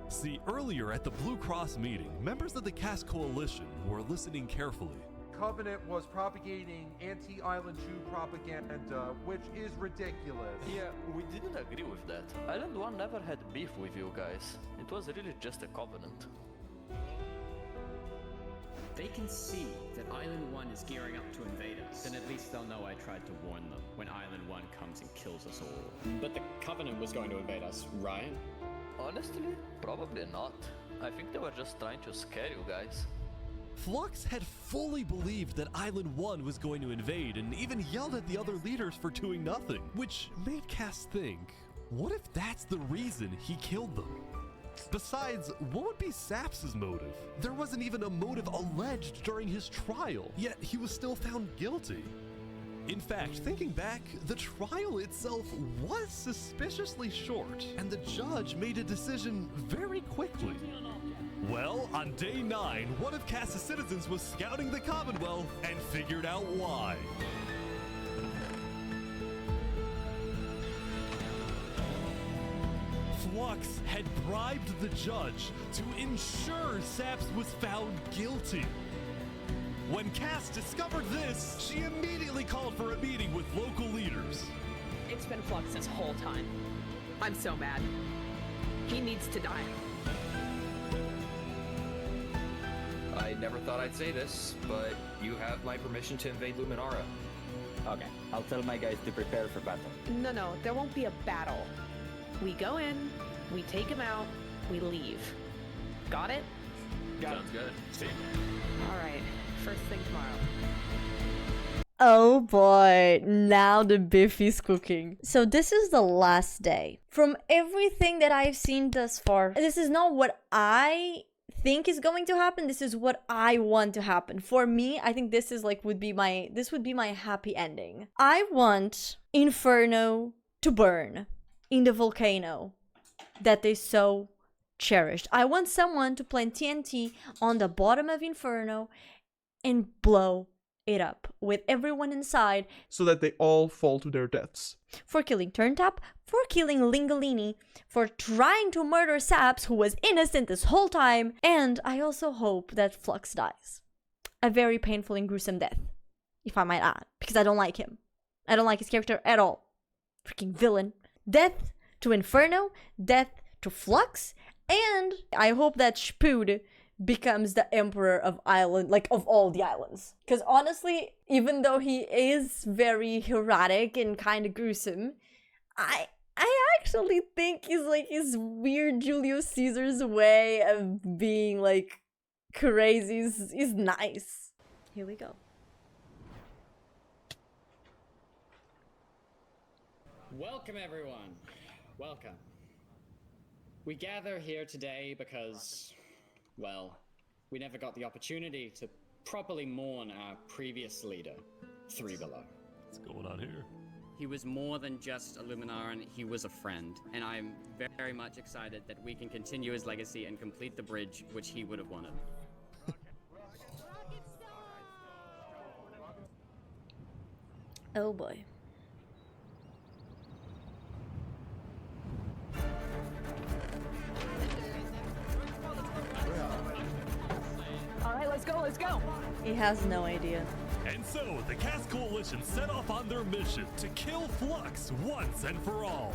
Speaker 2: See, earlier at the Blue Cross meeting, members of the Cass Coalition were listening carefully.
Speaker 1: Covenant was propagating anti-Island 2 propaganda, which is ridiculous.
Speaker 17: Yeah, we didn't agree with that. Island 1 never had beef with you guys. It was really just a Covenant.
Speaker 6: They can see that Island 1 is gearing up to invade us. Then at least they'll know I tried to warn them when Island 1 comes and kills us all. But the Covenant was going to invade us, right?
Speaker 17: Honestly, probably not. I think they were just trying to scare you guys.
Speaker 2: Flux had fully believed that Island 1 was going to invade and even yelled at the other leaders for doing nothing, which made Cass think, what if that's the reason he killed them? Besides, what would be Saps' motive? There wasn't even a motive alleged during his trial, yet he was still found guilty. In fact, thinking back, the trial itself was suspiciously short, and the judge made a decision very quickly. Well, on day 9, one of Cass's citizens was scouting the Commonwealth and figured out why. Flux had bribed the judge to ensure Saps was found guilty. When Cass discovered this, she immediately called for a meeting with local leaders.
Speaker 21: It's been Flux this whole time. I'm so mad. He needs to die.
Speaker 22: I never thought I'd say this, but you have my permission to invade Luminara.
Speaker 23: Okay, I'll tell my guys to prepare for battle.
Speaker 21: No, there won't be a battle. We go in, we take him out, we leave. Got it?
Speaker 22: Sounds good. See.
Speaker 21: Alright, first thing tomorrow.
Speaker 3: Oh boy, now the beef is cooking. So this is the last day. From everything that I've seen thus far, this is not what I think is going to happen. This is what I want to happen. For me, I think this is like would be my happy ending. I want Inferno to burn in the volcano that they so cherished. I want someone to plant TNT on the bottom of Inferno and blow it up with everyone inside.
Speaker 5: So that they all fall to their deaths.
Speaker 3: For killing Turntap, for killing Lingolini, for trying to murder Saps, who was innocent this whole time, and I also hope that Flux dies. A very painful and gruesome death, if I might add, because I don't like him. I don't like his character at all. Freaking villain. Death to Inferno, death to Flux, and I hope that Spood becomes the emperor of island, like of all the islands. Because honestly, even though he is very erratic and kind of gruesome, I actually think he's like his weird Julius Caesar's way of being like crazy is nice. Here we go.
Speaker 6: Welcome, everyone. Welcome. We gather here today because, well, we never got the opportunity to properly mourn our previous leader, 3 Below.
Speaker 2: What's going on here?
Speaker 6: He was more than just a Luminaran, he was a friend, and I'm very much excited that we can continue his legacy and complete the bridge which he would have wanted.
Speaker 3: Oh boy.
Speaker 21: Alright, let's go!
Speaker 3: He has no idea.
Speaker 2: And so, the Cast Coalition set off on their mission to kill Flux once and for all.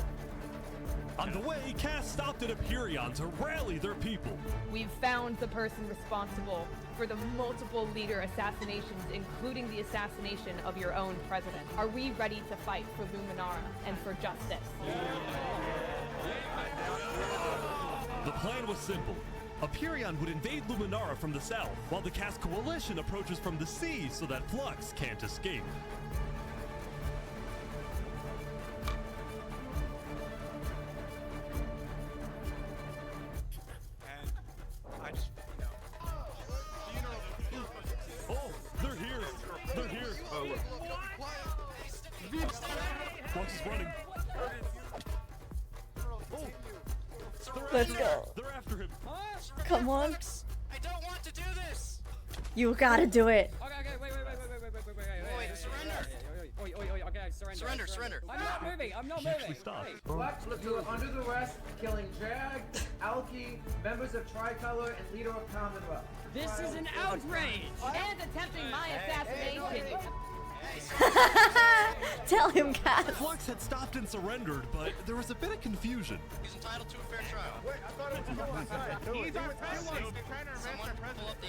Speaker 2: On the way, Cast stopped at Aperion to rally their people.
Speaker 21: We've found the person responsible for the multiple leader assassinations, including the assassination of your own president. Are we ready to fight for Luminara and for justice?
Speaker 2: The plan was simple. Aperion would invade Luminara from the south, while the Cast Coalition approaches from the sea so that Flux can't escape. Oh, they're here! They're here! Oh, look. Flux is running. Oh!
Speaker 3: Let's go.
Speaker 2: They're after him.
Speaker 3: Come on.
Speaker 11: I don't want to do this.
Speaker 3: You gotta do it.
Speaker 6: Okay, wait, surrender. Okay, surrender. I'm not moving.
Speaker 2: Stop.
Speaker 10: Flux, you are under the arrest, killing Jag, Alki, members of Tricolor, and leader of Commonwealth.
Speaker 6: This is an outrage!
Speaker 21: And attempting my assassination!
Speaker 3: Tell him, Cass.
Speaker 2: Flux had stopped and surrendered, but there was a bit of confusion.
Speaker 11: He's entitled to a fair trial.
Speaker 10: Wait, I thought it was on side. He's on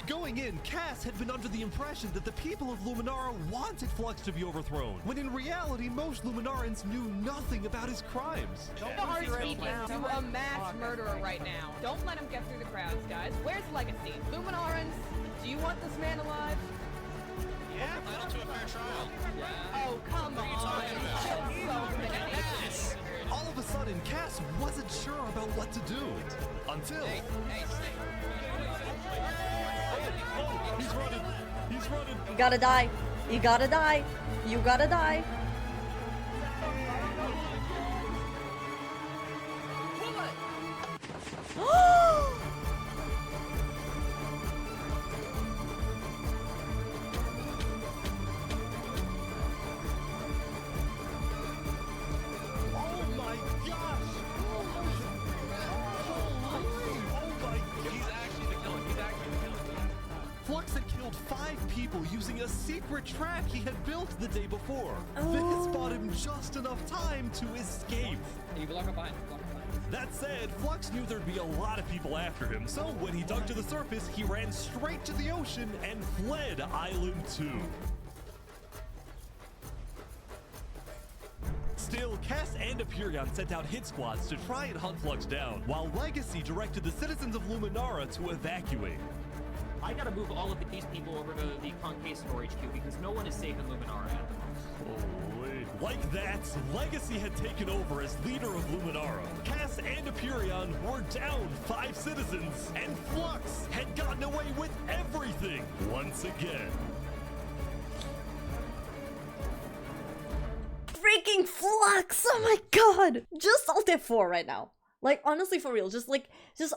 Speaker 2: Going in, Cass had been under the impression that the people of Luminara wanted Flux to be overthrown, when in reality, most Luminarans knew nothing about his crimes.
Speaker 21: Don't speaking to a mass murderer right now. Don't let him get through the crowds, guys. Where's Legacy? Luminarans, do you want this man alive?
Speaker 11: Yeah, entitled to a fair trial.
Speaker 21: Oh, come on.
Speaker 2: All of a sudden, Cass wasn't sure about what to do. Until... Oh, he's running. He's running.
Speaker 3: You gotta die. You gotta die. You gotta die.
Speaker 2: Flux had killed 5 people using a secret trap he had built the day before. This bought him just enough time to escape.
Speaker 6: You block up behind.
Speaker 2: That said, Flux knew there'd be a lot of people after him, so when he dug to the surface, he ran straight to the ocean and fled Island 2. Still, Cass and Aperion sent out hit squads to try and hunt Flux down, while Legacy directed the citizens of Luminara to evacuate.
Speaker 14: I gotta move all of these people over to the Conquistador HQ because no one is safe in Luminara at the moment.
Speaker 2: Holy. Like that, Legacy had taken over as leader of Luminara. Cass and Aperion were down 5 citizens, and Flux had gotten away with everything once again.
Speaker 3: Freaking Flux! Oh my god! Just Alt F4 right now. Like, honestly, for real, just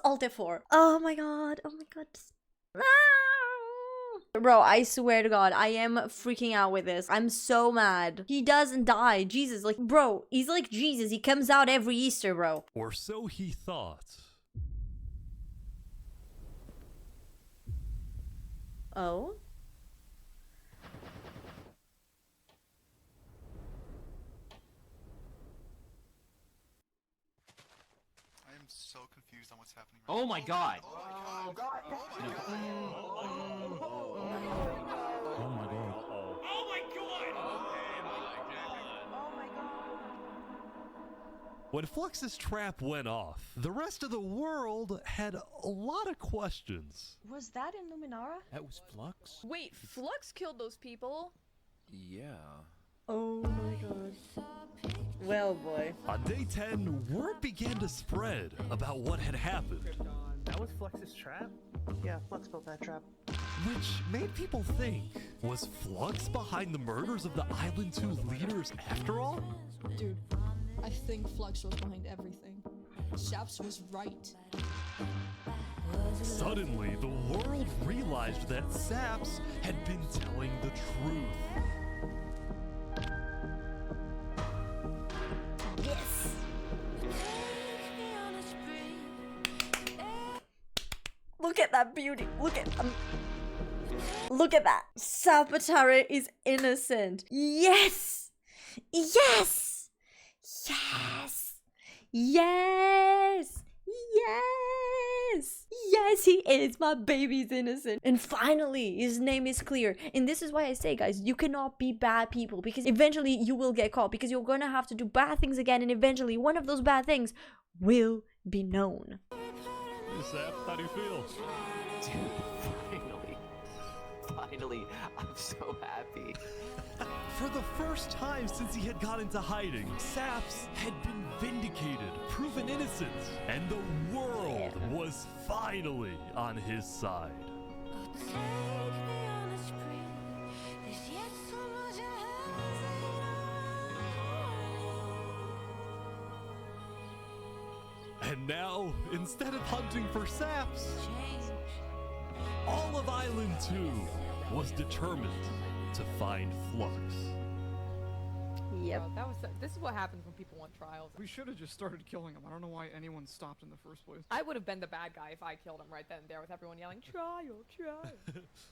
Speaker 3: Alt F4. Oh my god, oh my god. Bro, I swear to god, I am freaking out with this. I'm so mad. He doesn't die. Jesus, like, bro, he's like Jesus. He comes out every Easter, bro.
Speaker 2: Or so he thought.
Speaker 3: Oh?
Speaker 15: I am so confused on what's happening.
Speaker 14: Oh my god.
Speaker 15: Oh god.
Speaker 2: When Flux's trap went off, the rest of the world had a lot of questions.
Speaker 16: Was that in Luminara?
Speaker 18: That was Flux?
Speaker 21: Wait, Flux killed those people?
Speaker 18: Yeah.
Speaker 3: Oh my god. Well, boy.
Speaker 2: On day 10, word began to spread about what had happened.
Speaker 19: That was Flux's trap? Yeah, Flux built that trap.
Speaker 2: Which made people think, was Flux behind the murders of the Island 2 leaders after all?
Speaker 20: Dude, I think Flux was behind everything. Saps was right.
Speaker 2: Suddenly, the world realized that Saps had been telling the truth.
Speaker 3: Yes! Look at that beauty. Look at that. Sapatare is innocent. Yes! Yes! Yes! Yes! Yes! Yes, he is. My baby's innocent. And finally, his name is clear. And this is why I say, guys, you cannot be bad people, because eventually you will get caught, because you're gonna have to do bad things again, and eventually one of those bad things will be known.
Speaker 2: Hey, Sap, how do you feel?
Speaker 17: Dude, finally, I'm so happy.
Speaker 2: For the first time since he had got into hiding, Saps had been vindicated, proven innocent, and the world was finally on his side. And now, instead of hunting for Saps, all of Island 2 was determined to find Flux.
Speaker 3: Yep.
Speaker 21: This is what happens when people want trials.
Speaker 9: We should have just started killing him. I don't know why anyone stopped in the first place.
Speaker 21: I would have been the bad guy if I killed him right then and there with everyone yelling, trial, trial.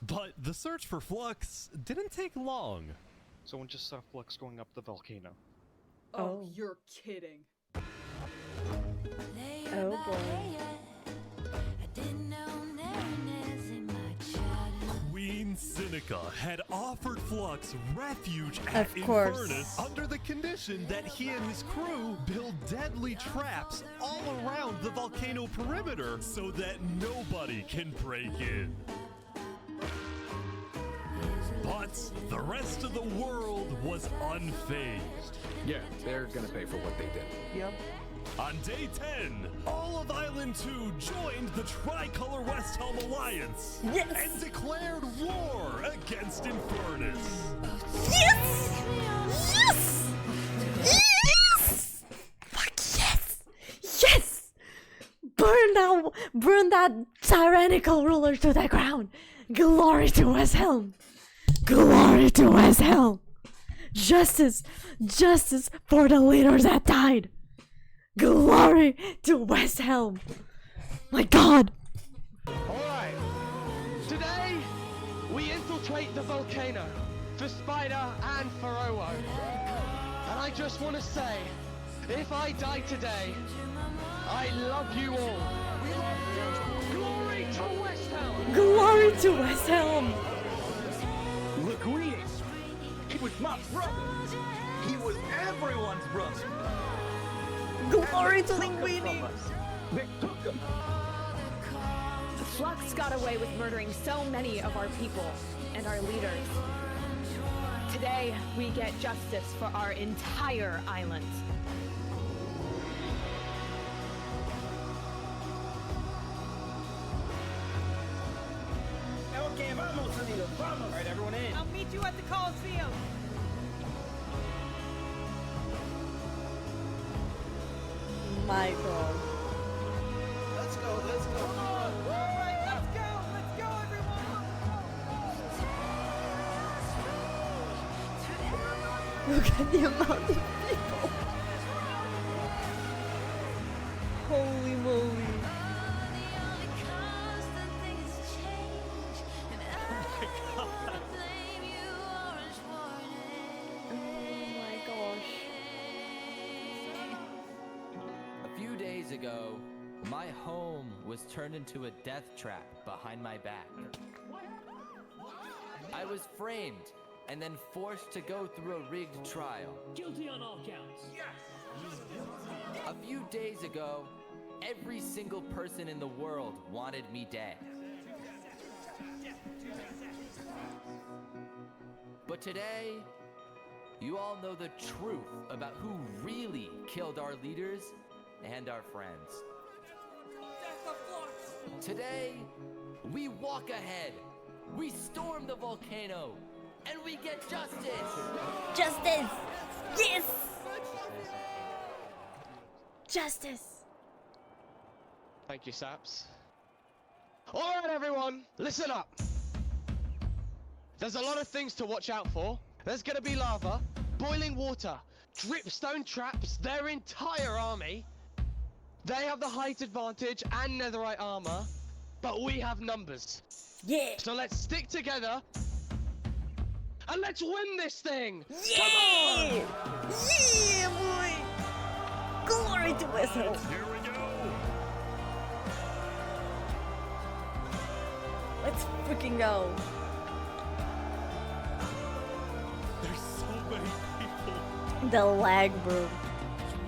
Speaker 2: But the search for Flux didn't take long.
Speaker 25: Someone just saw Flux going up the volcano.
Speaker 21: Oh, you're kidding.
Speaker 3: Oh boy.
Speaker 2: Queen Seneca had offered Flux refuge at
Speaker 3: Of course.
Speaker 2: Infernace under the condition that he and his crew build deadly traps all around the volcano perimeter so that nobody can break in. But the rest of the world was unfazed.
Speaker 22: Yeah, they're gonna pay for what they did.
Speaker 19: Yep.
Speaker 2: On day 10, all of Island 2 joined the Tricolor West Helm Alliance and declared war against Infernace.
Speaker 3: Yes! Yes! Yes! Fuck yes! Yes! Burn that tyrannical ruler to the ground. Glory to West Helm. Glory to West Helm. Justice for the leaders that died. Glory to West Helm. My god.
Speaker 4: Alright. Today, we infiltrate the volcano for Spider and for Owo. And I just want to say, if I die today, I love you all. We love you. Glory to West Helm.
Speaker 3: Glory to West Helm.
Speaker 11: Linguini. He was my brother. He was everyone's brother.
Speaker 3: Glory to Linguini.
Speaker 11: They took him.
Speaker 21: Flux got away with murdering so many of our people and our leaders. Today, we get justice for our entire island.
Speaker 11: Okay, vamos, amigos, vamos. All right, everyone in.
Speaker 21: I'll meet you at the Coliseum.
Speaker 3: My god. Look at the amount of people. Holy moly.
Speaker 8: A few days ago, my home was turned into a death trap behind my back. I was framed and then forced to go through a rigged trial.
Speaker 14: Guilty on all counts.
Speaker 8: A few days ago, every single person in the world wanted me dead. But today, you all know the truth about who really killed our leaders and our friends. Today, we walk ahead, we storm the volcano, and we get justice!
Speaker 3: Justice! Yes! Justice!
Speaker 4: Thank you, Saps. Alright, everyone, listen up! There's a lot of things to watch out for. There's gonna be lava, boiling water, dripstone traps, their entire army. They have the height advantage and netherite armor, but we have numbers.
Speaker 3: Yeah!
Speaker 4: So let's stick together, and let's win this thing!
Speaker 3: Yeah!
Speaker 4: Come on!
Speaker 3: Yeah, boy! Glory to Whistle!
Speaker 2: Here we go!
Speaker 3: Let's freaking go!
Speaker 2: There's so many people.
Speaker 3: The lag, bro.
Speaker 12: You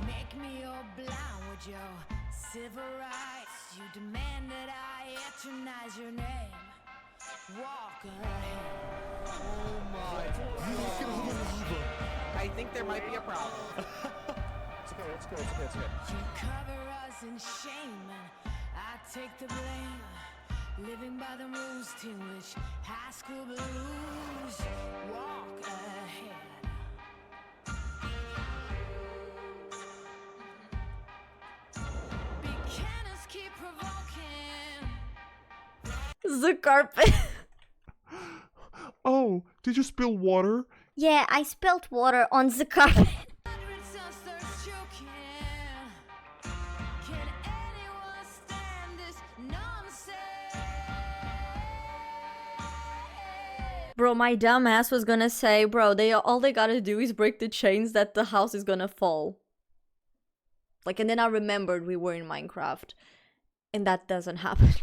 Speaker 12: make me all blind with your civil rights. You demand that I eternize your name. Walk ahead.
Speaker 9: Oh my God. I think there might be a problem.
Speaker 12: It's good. You cover us in shame, and I take the blame. Living by the rules to which high school blues. Walk ahead. Big cannons keep provoking.
Speaker 3: The carpet.
Speaker 5: Oh, did you spill water?
Speaker 3: Yeah, I spilled water on the carpet. Bro, my dumb ass was gonna say, bro, all they gotta do is break the chains that the house is gonna fall. Like, and then I remembered we were in Minecraft. And that doesn't happen.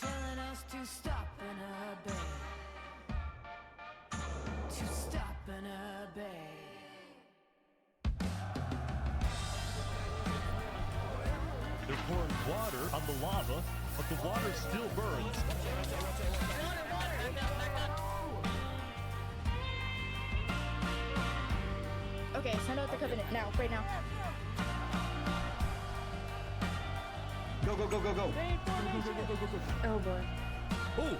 Speaker 12: Telling us to stop and obey. To stop and obey.
Speaker 2: They're pouring water on the lava, but the water still burns.
Speaker 13: Okay, send out the covenant now, right now.
Speaker 1: Go.
Speaker 3: Oh boy.
Speaker 2: Oh,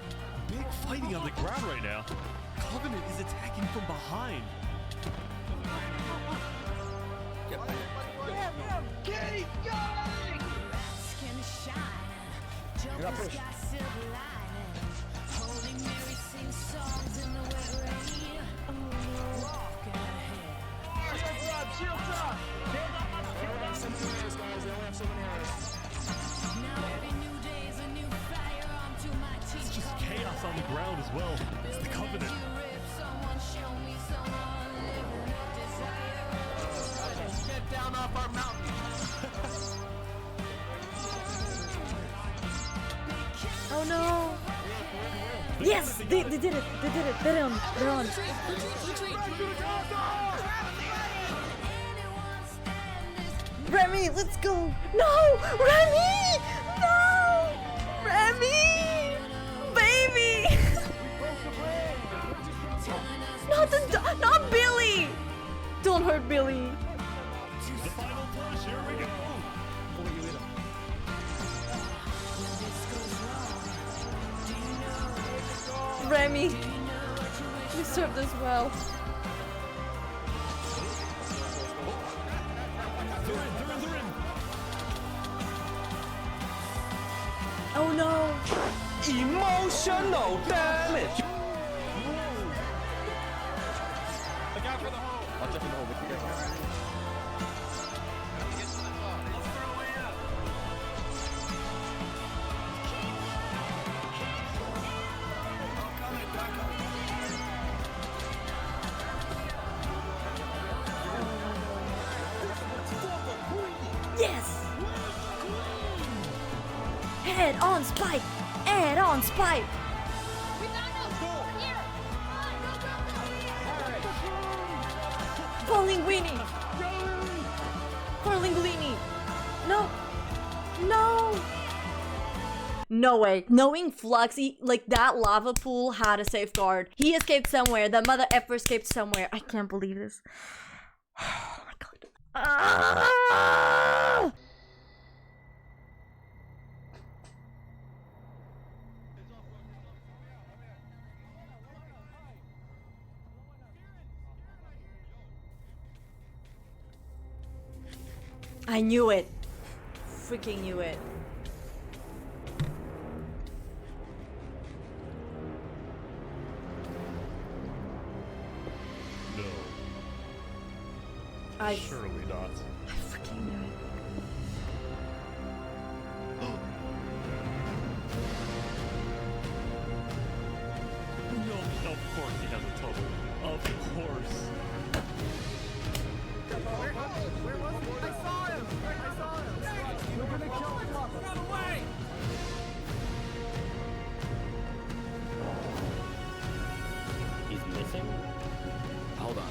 Speaker 2: big fighting on the ground right now. Covenant is attacking from behind.
Speaker 12: Keep going! Skin shine. Joker's got silver lining. Holy Mary sings songs in the wet rain. Walk ahead. Shield up! Now every new day is a new fire onto my teeth.
Speaker 2: It's just chaos on the ground as well. It's the Covenant.
Speaker 12: Someone show me someone living up desire.
Speaker 9: Get down off our mountain.
Speaker 3: Oh no! Yes! They did it! They did it! They're on! They're on! Remy, let's go! No! Remy! No! Remy! Baby! Not Billy! Don't hurt Billy!
Speaker 2: The final push, here we go!
Speaker 3: Remy, you served us well.
Speaker 2: They're in.
Speaker 3: Oh no!
Speaker 10: Emotional damage!
Speaker 3: Yes! Head on spike! Head on spike! Falling weenie! Falling weenie! No! No! No way. Knowing Flux, like that lava pool had a safeguard. He escaped somewhere. The mother effer escaped somewhere. I can't believe this. Oh my god. Ah! I knew it. Freaking knew it.
Speaker 2: No. Surely not.
Speaker 3: I freaking knew it.
Speaker 2: No, of course he has a tunnel. Of course.
Speaker 10: Where was he? I saw him! I saw him! We're gonna kill him! Run away!
Speaker 6: He's missing?
Speaker 22: Hold on.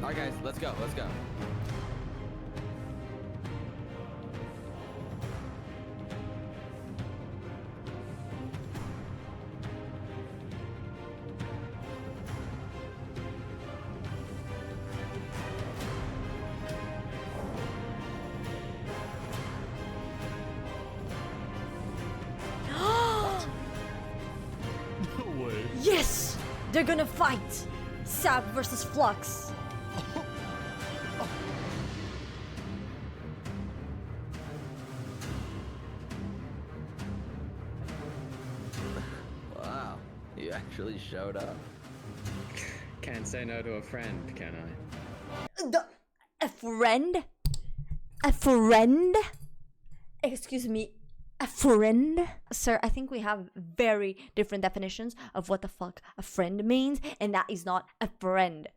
Speaker 22: Alright guys, let's go, let's go.
Speaker 2: No way.
Speaker 3: Yes! They're gonna fight! Sap versus Flux.
Speaker 22: Wow, you actually showed up.
Speaker 6: Can't say no to a friend, can I?
Speaker 3: A friend? A friend? Excuse me, a friend? Sir, I think we have very different definitions of what the fuck a friend means, and that is not a friend.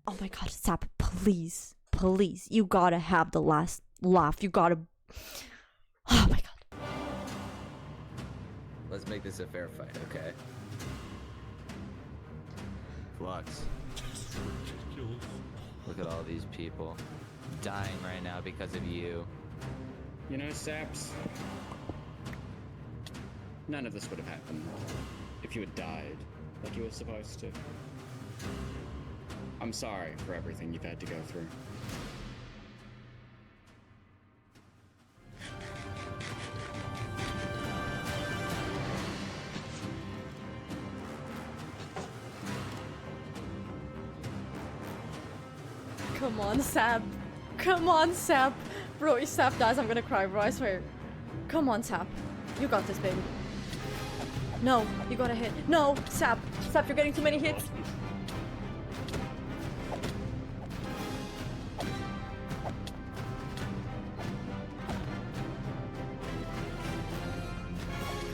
Speaker 3: Oh my god, Sap, please, please, you gotta have the last laugh. You gotta. Oh my god.
Speaker 22: Let's make this a fair fight, okay? Flux.
Speaker 2: Ridiculous.
Speaker 22: Look at all these people dying right now because of you.
Speaker 6: You know, Saps, none of this would have happened if you had died like you were supposed to. I'm sorry for everything you've had to go through.
Speaker 3: Come on, Sap. Come on, Sap. Bro, if Sap dies, I'm gonna cry, bro, I swear. Come on, Sap. You got this, baby. No, you gotta hit. No, Sap. Sap, you're getting too many hits.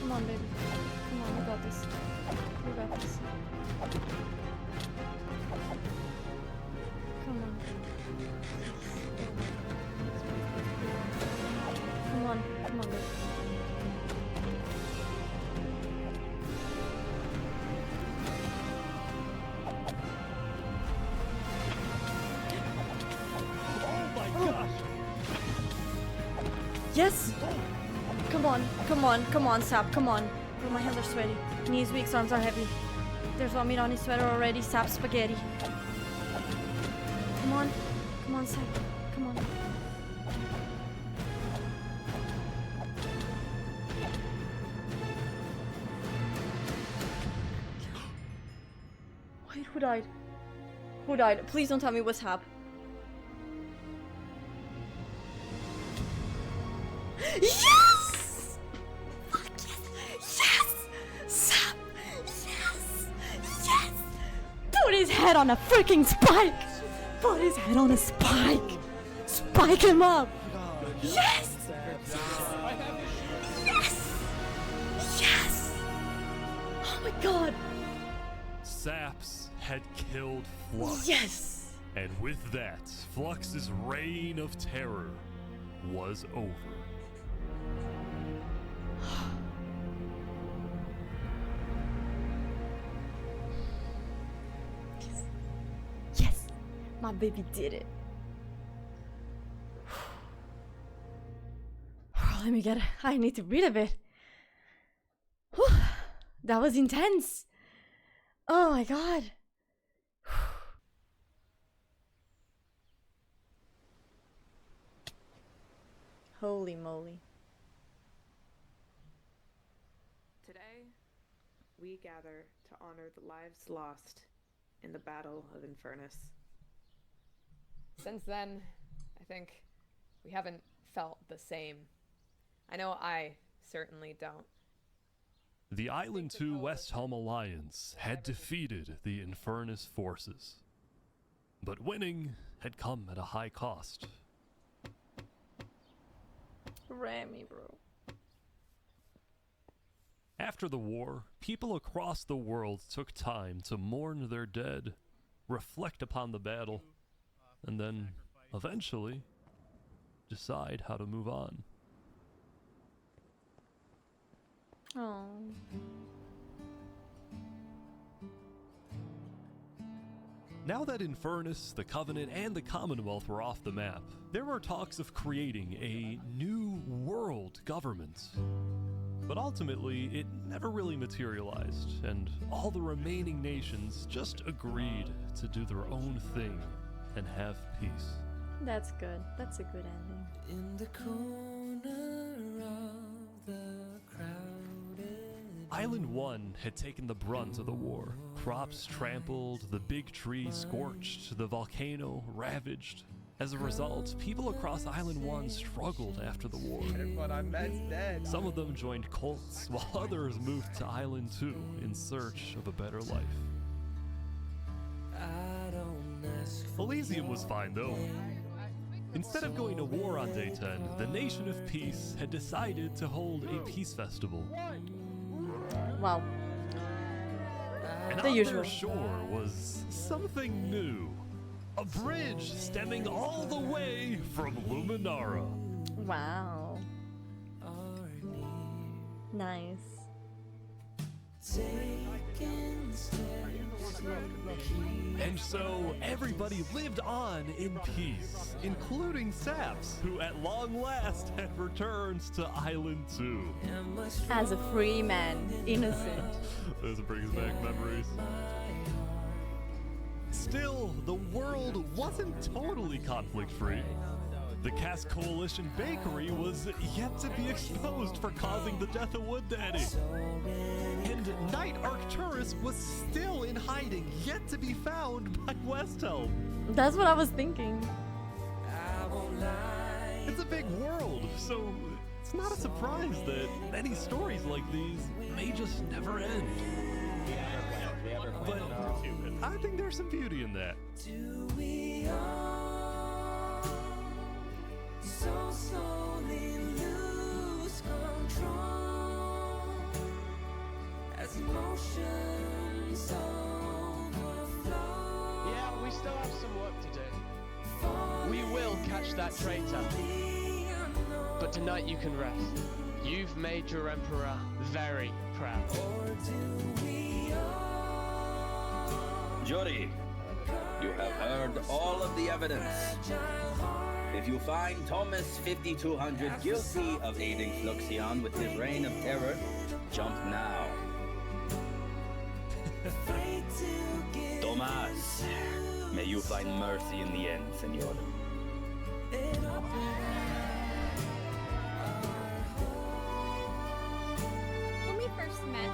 Speaker 3: Come on, baby. Come on, you got this. You got this. Come on. Come on, come on, baby.
Speaker 2: Oh my gosh!
Speaker 3: Yes! Come on, come on, come on, Sap, come on. Bro, my hands are sweaty. Knees weak, arms are heavy. There's vomit on his sweater already. Sap spaghetti. Come on, Sap, come on. Why Wait, who died? Who died? Please don't tell me it was Hap. Yes! Fuck yes! Yes! Sap! Yes! Yes! Put his head on a freaking spike! Put his head on a spike! Spike him up! Yes! Yes! Yes! Oh my god!
Speaker 2: Saps had killed Flux.
Speaker 3: Yes!
Speaker 2: And with that, Flux's reign of terror was over.
Speaker 3: Yes! My baby did it. Let me get it. I need to breathe a bit. Whew. That was intense. Oh my god. Holy moly.
Speaker 7: Today, we gather to honor the lives lost in the Battle of Infernace.
Speaker 21: Since then, I think we haven't felt the same. I know I certainly don't.
Speaker 2: The Island 2 West Helm Alliance had defeated the Infernace forces. But winning had come at a high cost.
Speaker 3: Rami, bro.
Speaker 2: After the war, people across the world took time to mourn their dead, reflect upon the battle, and then, eventually, decide how to move on.
Speaker 3: Oh.
Speaker 2: Now that Infernace, the Covenant, and the Commonwealth were off the map, there were talks of creating a new world government. But ultimately, it never really materialized, and all the remaining nations just agreed to do their own thing and have peace.
Speaker 3: That's good. That's a good ending.
Speaker 12: In the corner of the crowded
Speaker 2: Island 1 had taken the brunt of the war. Crops trampled, the big tree scorched, the volcano ravaged. As a result, people across Island 1 struggled after the war.
Speaker 4: But I'm dead.
Speaker 2: Some of them joined cults, while others moved to Island 2 in search of a better life. Elysium was fine though. Instead of going to war on day 10, the Nation of Peace had decided to hold a peace festival.
Speaker 3: Wow.
Speaker 2: And
Speaker 3: The
Speaker 2: on
Speaker 3: usual.
Speaker 2: their shore was something new. A bridge stemming all the way from Luminara.
Speaker 3: Wow. Nice.
Speaker 2: And so everybody lived on in peace, including Saps, who at long last had returned to Island 2.
Speaker 3: As a free man, innocent.
Speaker 2: Those brings back memories. Still, the world wasn't totally conflict-free. The Cask Coalition Bakery was yet to be exposed for causing the death of Wood Daddy. And Knight Arcturus was still in hiding, yet to be found by West Helm.
Speaker 3: That's what I was thinking.
Speaker 2: It's a big world, so it's not a surprise that many stories like these may just never end. But I think there's some beauty in that.
Speaker 12: So slowly lose control as emotions overflow.
Speaker 4: Yeah, we still have some work to do. We will catch that traitor. But tonight you can rest. You've made your emperor very proud.
Speaker 15: Jury, you have heard all of the evidence. If you find Thomas 5200 guilty of aiding Fluxion with his reign of terror, jump now. Thomas, may you find mercy in the end, senor.
Speaker 16: When we first met,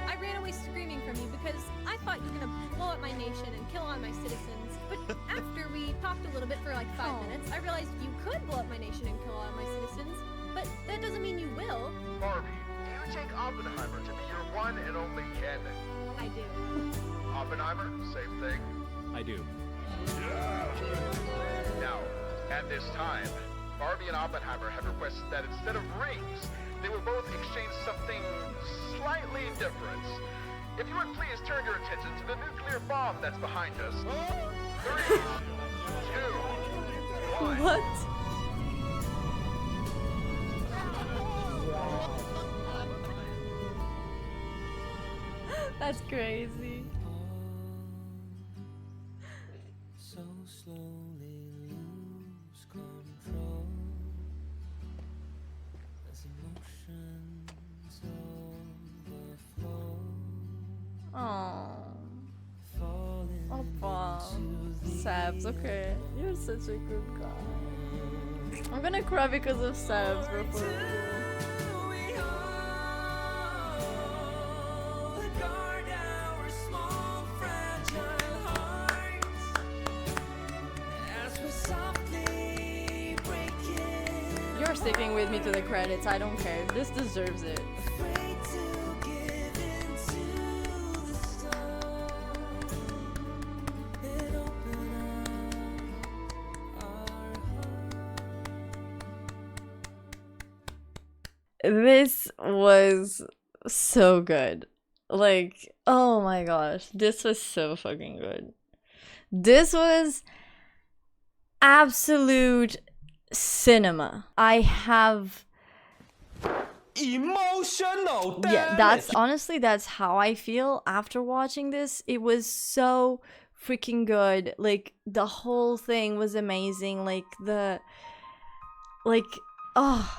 Speaker 16: I ran away screaming from you because I thought you were gonna blow up my nation and kill all my citizens. But after we talked a little bit for like 5 minutes, I realized you could blow up my nation and kill all my citizens. But that doesn't mean you will.
Speaker 18: Barbie, do you take Oppenheimer to be your one and only candidate?
Speaker 16: I do.
Speaker 18: Oppenheimer, same thing.
Speaker 20: I do.
Speaker 18: Now, at this time, Barbie and Oppenheimer have requested that instead of rings, they will both exchange something slightly different. If you would please turn your attention to the nuclear bomb that's behind us. 3, 2, 1.
Speaker 3: What? That's crazy.
Speaker 12: So slowly lose control as emotions overflow.
Speaker 3: Oh, Oppa. Saps, okay. You're such a good guy. I'm gonna cry because of Saps before. You're sticking with me to the credits, I don't care. This deserves it. This was so good. Like, oh my gosh, this was so fucking good. This was absolute cinema. I have
Speaker 8: emotional damage.
Speaker 3: Yeah, that's how I feel after watching this. It was so freaking good. Like the whole thing was amazing. Oh